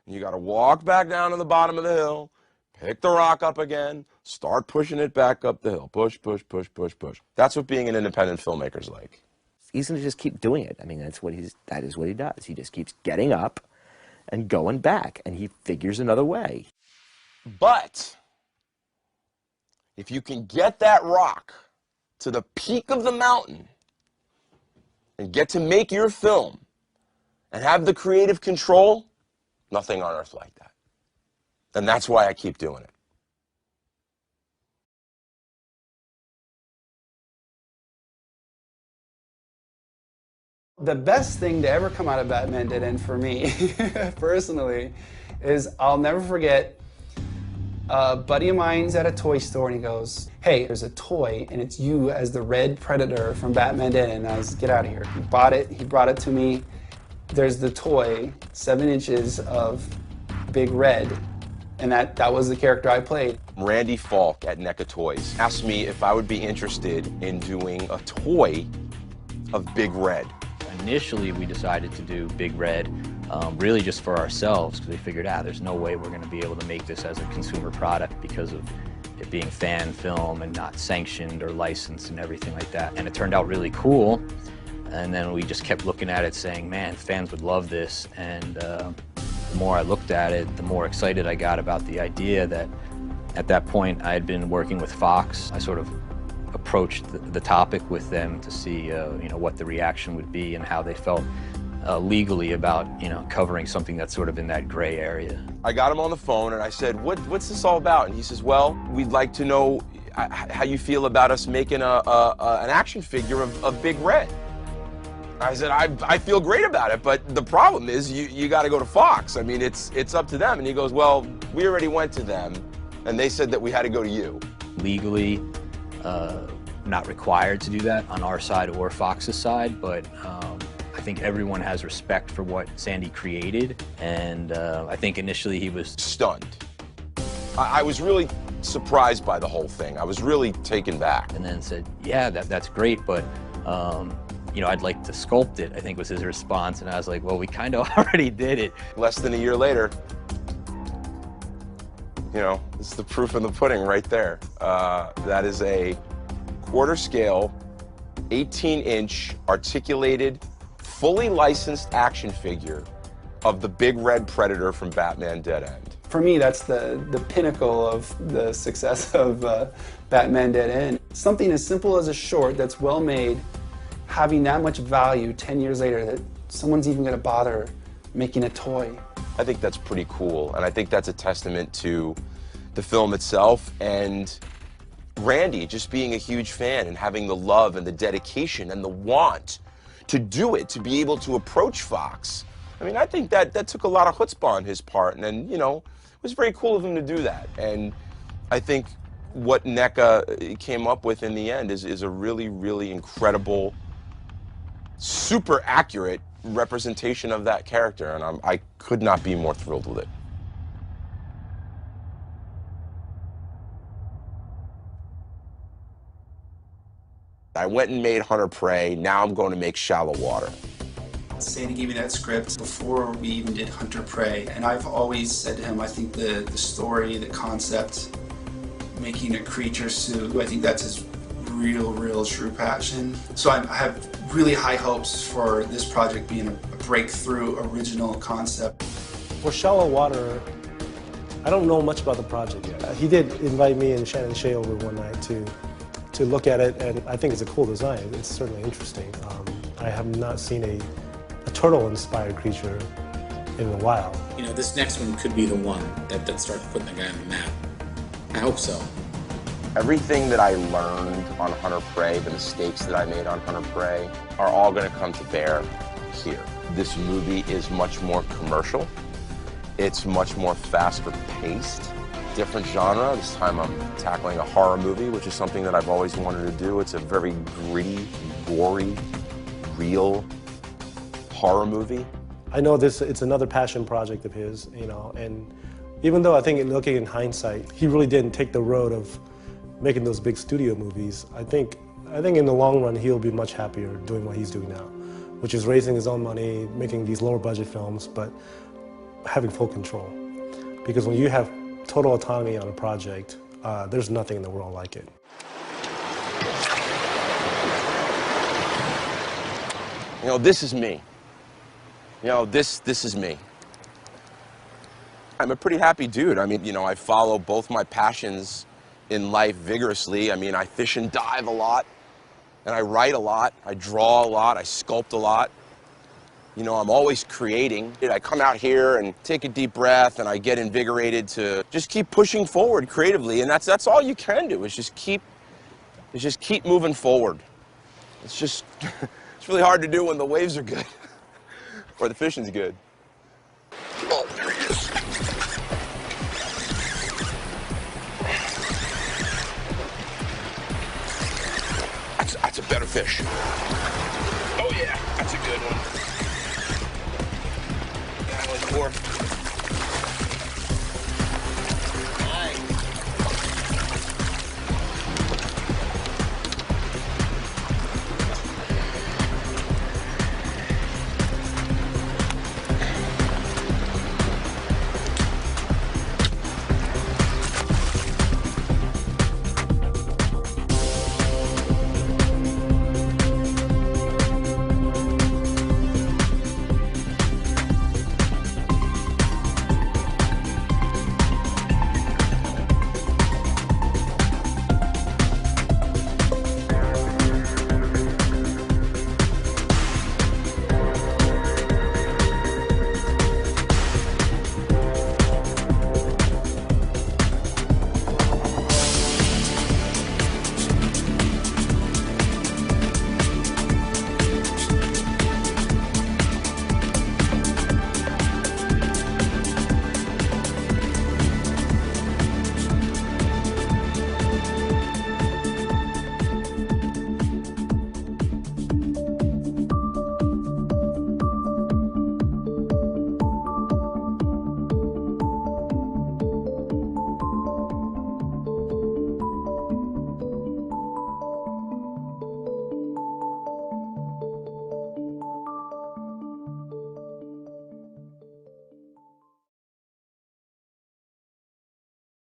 and you got to walk back down to the bottom of the hill, pick the rock up again, start pushing it back up the hill, push. That's what being an independent filmmaker's like. He's going to just keep doing it. I mean, that is what he does. He just keeps getting up and going back, and he figures another way. But if you can get that rock to the peak of the mountain and get to make your film and have the creative control, nothing on earth like that. And that's why I keep doing it. The best thing to ever come out of Batman Dead End for me, personally, is I'll never forget a buddy of mine's at a toy store and he goes, hey, there's a toy and it's you as the Red Predator from Batman Dead End. And I was, get out of here. He bought it to me. There's the toy, 7 inches of Big Red, and that was the character I played. Randy Falk at NECA Toys asked me if I would be interested in doing a toy of Big Red. Initially, we decided to do Big Red really just for ourselves because we figured out there's no way we're going to be able to make this as a consumer product because of it being fan film and not sanctioned or licensed and everything like that. And it turned out really cool. And then we just kept looking at it saying, man, fans would love this. And the more I looked at it, the more excited I got about the idea that at that point I had been working with Fox. I sort of approached the topic with them to see what the reaction would be and how they felt legally about covering something that's sort of in that gray area. I got him on the phone and I said, what's this all about? And he says, well, we'd like to know how you feel about us making an action figure of Big Red. I said, I feel great about it, but the problem is you got to go to Fox. I mean, it's up to them. And he goes, well, we already went to them and they said that we had to go to you. Legally, not required to do that on our side or Fox's side, but I think everyone has respect for what Sandy created, and I think initially he was stunned. I was really surprised by the whole thing. I was really taken back. And then said, yeah, that's great, but I'd like to sculpt it, I think was his response, and I was like, well, we kind of already did it. Less than a year later, this is the proof in the pudding right there. That is a quarter scale, 18-inch articulated, fully licensed action figure of the Big Red Predator from Batman Dead End. For me, that's the pinnacle of the success of Batman Dead End. Something as simple as a short that's well made, having that much value 10 years later that someone's even going to bother making a toy. I think that's pretty cool, and I think that's a testament to the film itself and Randy just being a huge fan and having the love and the dedication and the want to do it, to be able to approach Fox. I mean, I think that took a lot of chutzpah on his part, and it was very cool of him to do that. And I think what NECA came up with in the end is a really, really incredible, super accurate representation of that character, and I could not be more thrilled with it. I went and made Hunter Prey, now I'm going to make Shallow Water. Sandy gave me that script before we even did Hunter Prey, and I've always said to him, I think the story, the concept, making a creature suit, I think that's his real true passion. So I have really high hopes for this project being a breakthrough original concept. For Shallow Water, I don't know much about the project yet. He did invite me and Shannon Shea over one night to look at it, and I think it's a cool design. It's certainly interesting. I have not seen a turtle-inspired creature in a while. You know, this next one could be the one that starts putting the guy on the map. I hope so. Everything that I learned on Hunter Prey, the mistakes that I made on Hunter Prey, are all going to come to bear here. This movie is much more commercial. It's much more faster paced. Different genre. This time I'm tackling a horror movie, which is something that I've always wanted to do. It's a very gritty, gory, real horror movie. I know it's another passion project of his, you know, and even though I think looking in hindsight, he really didn't take the road of making those big studio movies, I think in the long run he'll be much happier doing what he's doing now, which is raising his own money, making these lower budget films, but having full control. Because when you have total autonomy on a project, there's nothing in the world like it. You know, this is me. You know, this is me. I'm a pretty happy dude. I mean, you know, I follow both my passions in life vigorously. I mean, I fish and dive a lot, and I write a lot, I draw a lot, I sculpt a lot. You know, I'm always creating. I come out here and take a deep breath, and I get invigorated to just keep pushing forward creatively, and that's all you can do, is just keep moving forward. It's just, it's really hard to do when the waves are good, or the fishing's good. Oh, there he is. That's a better fish. Oh yeah, that's a good one.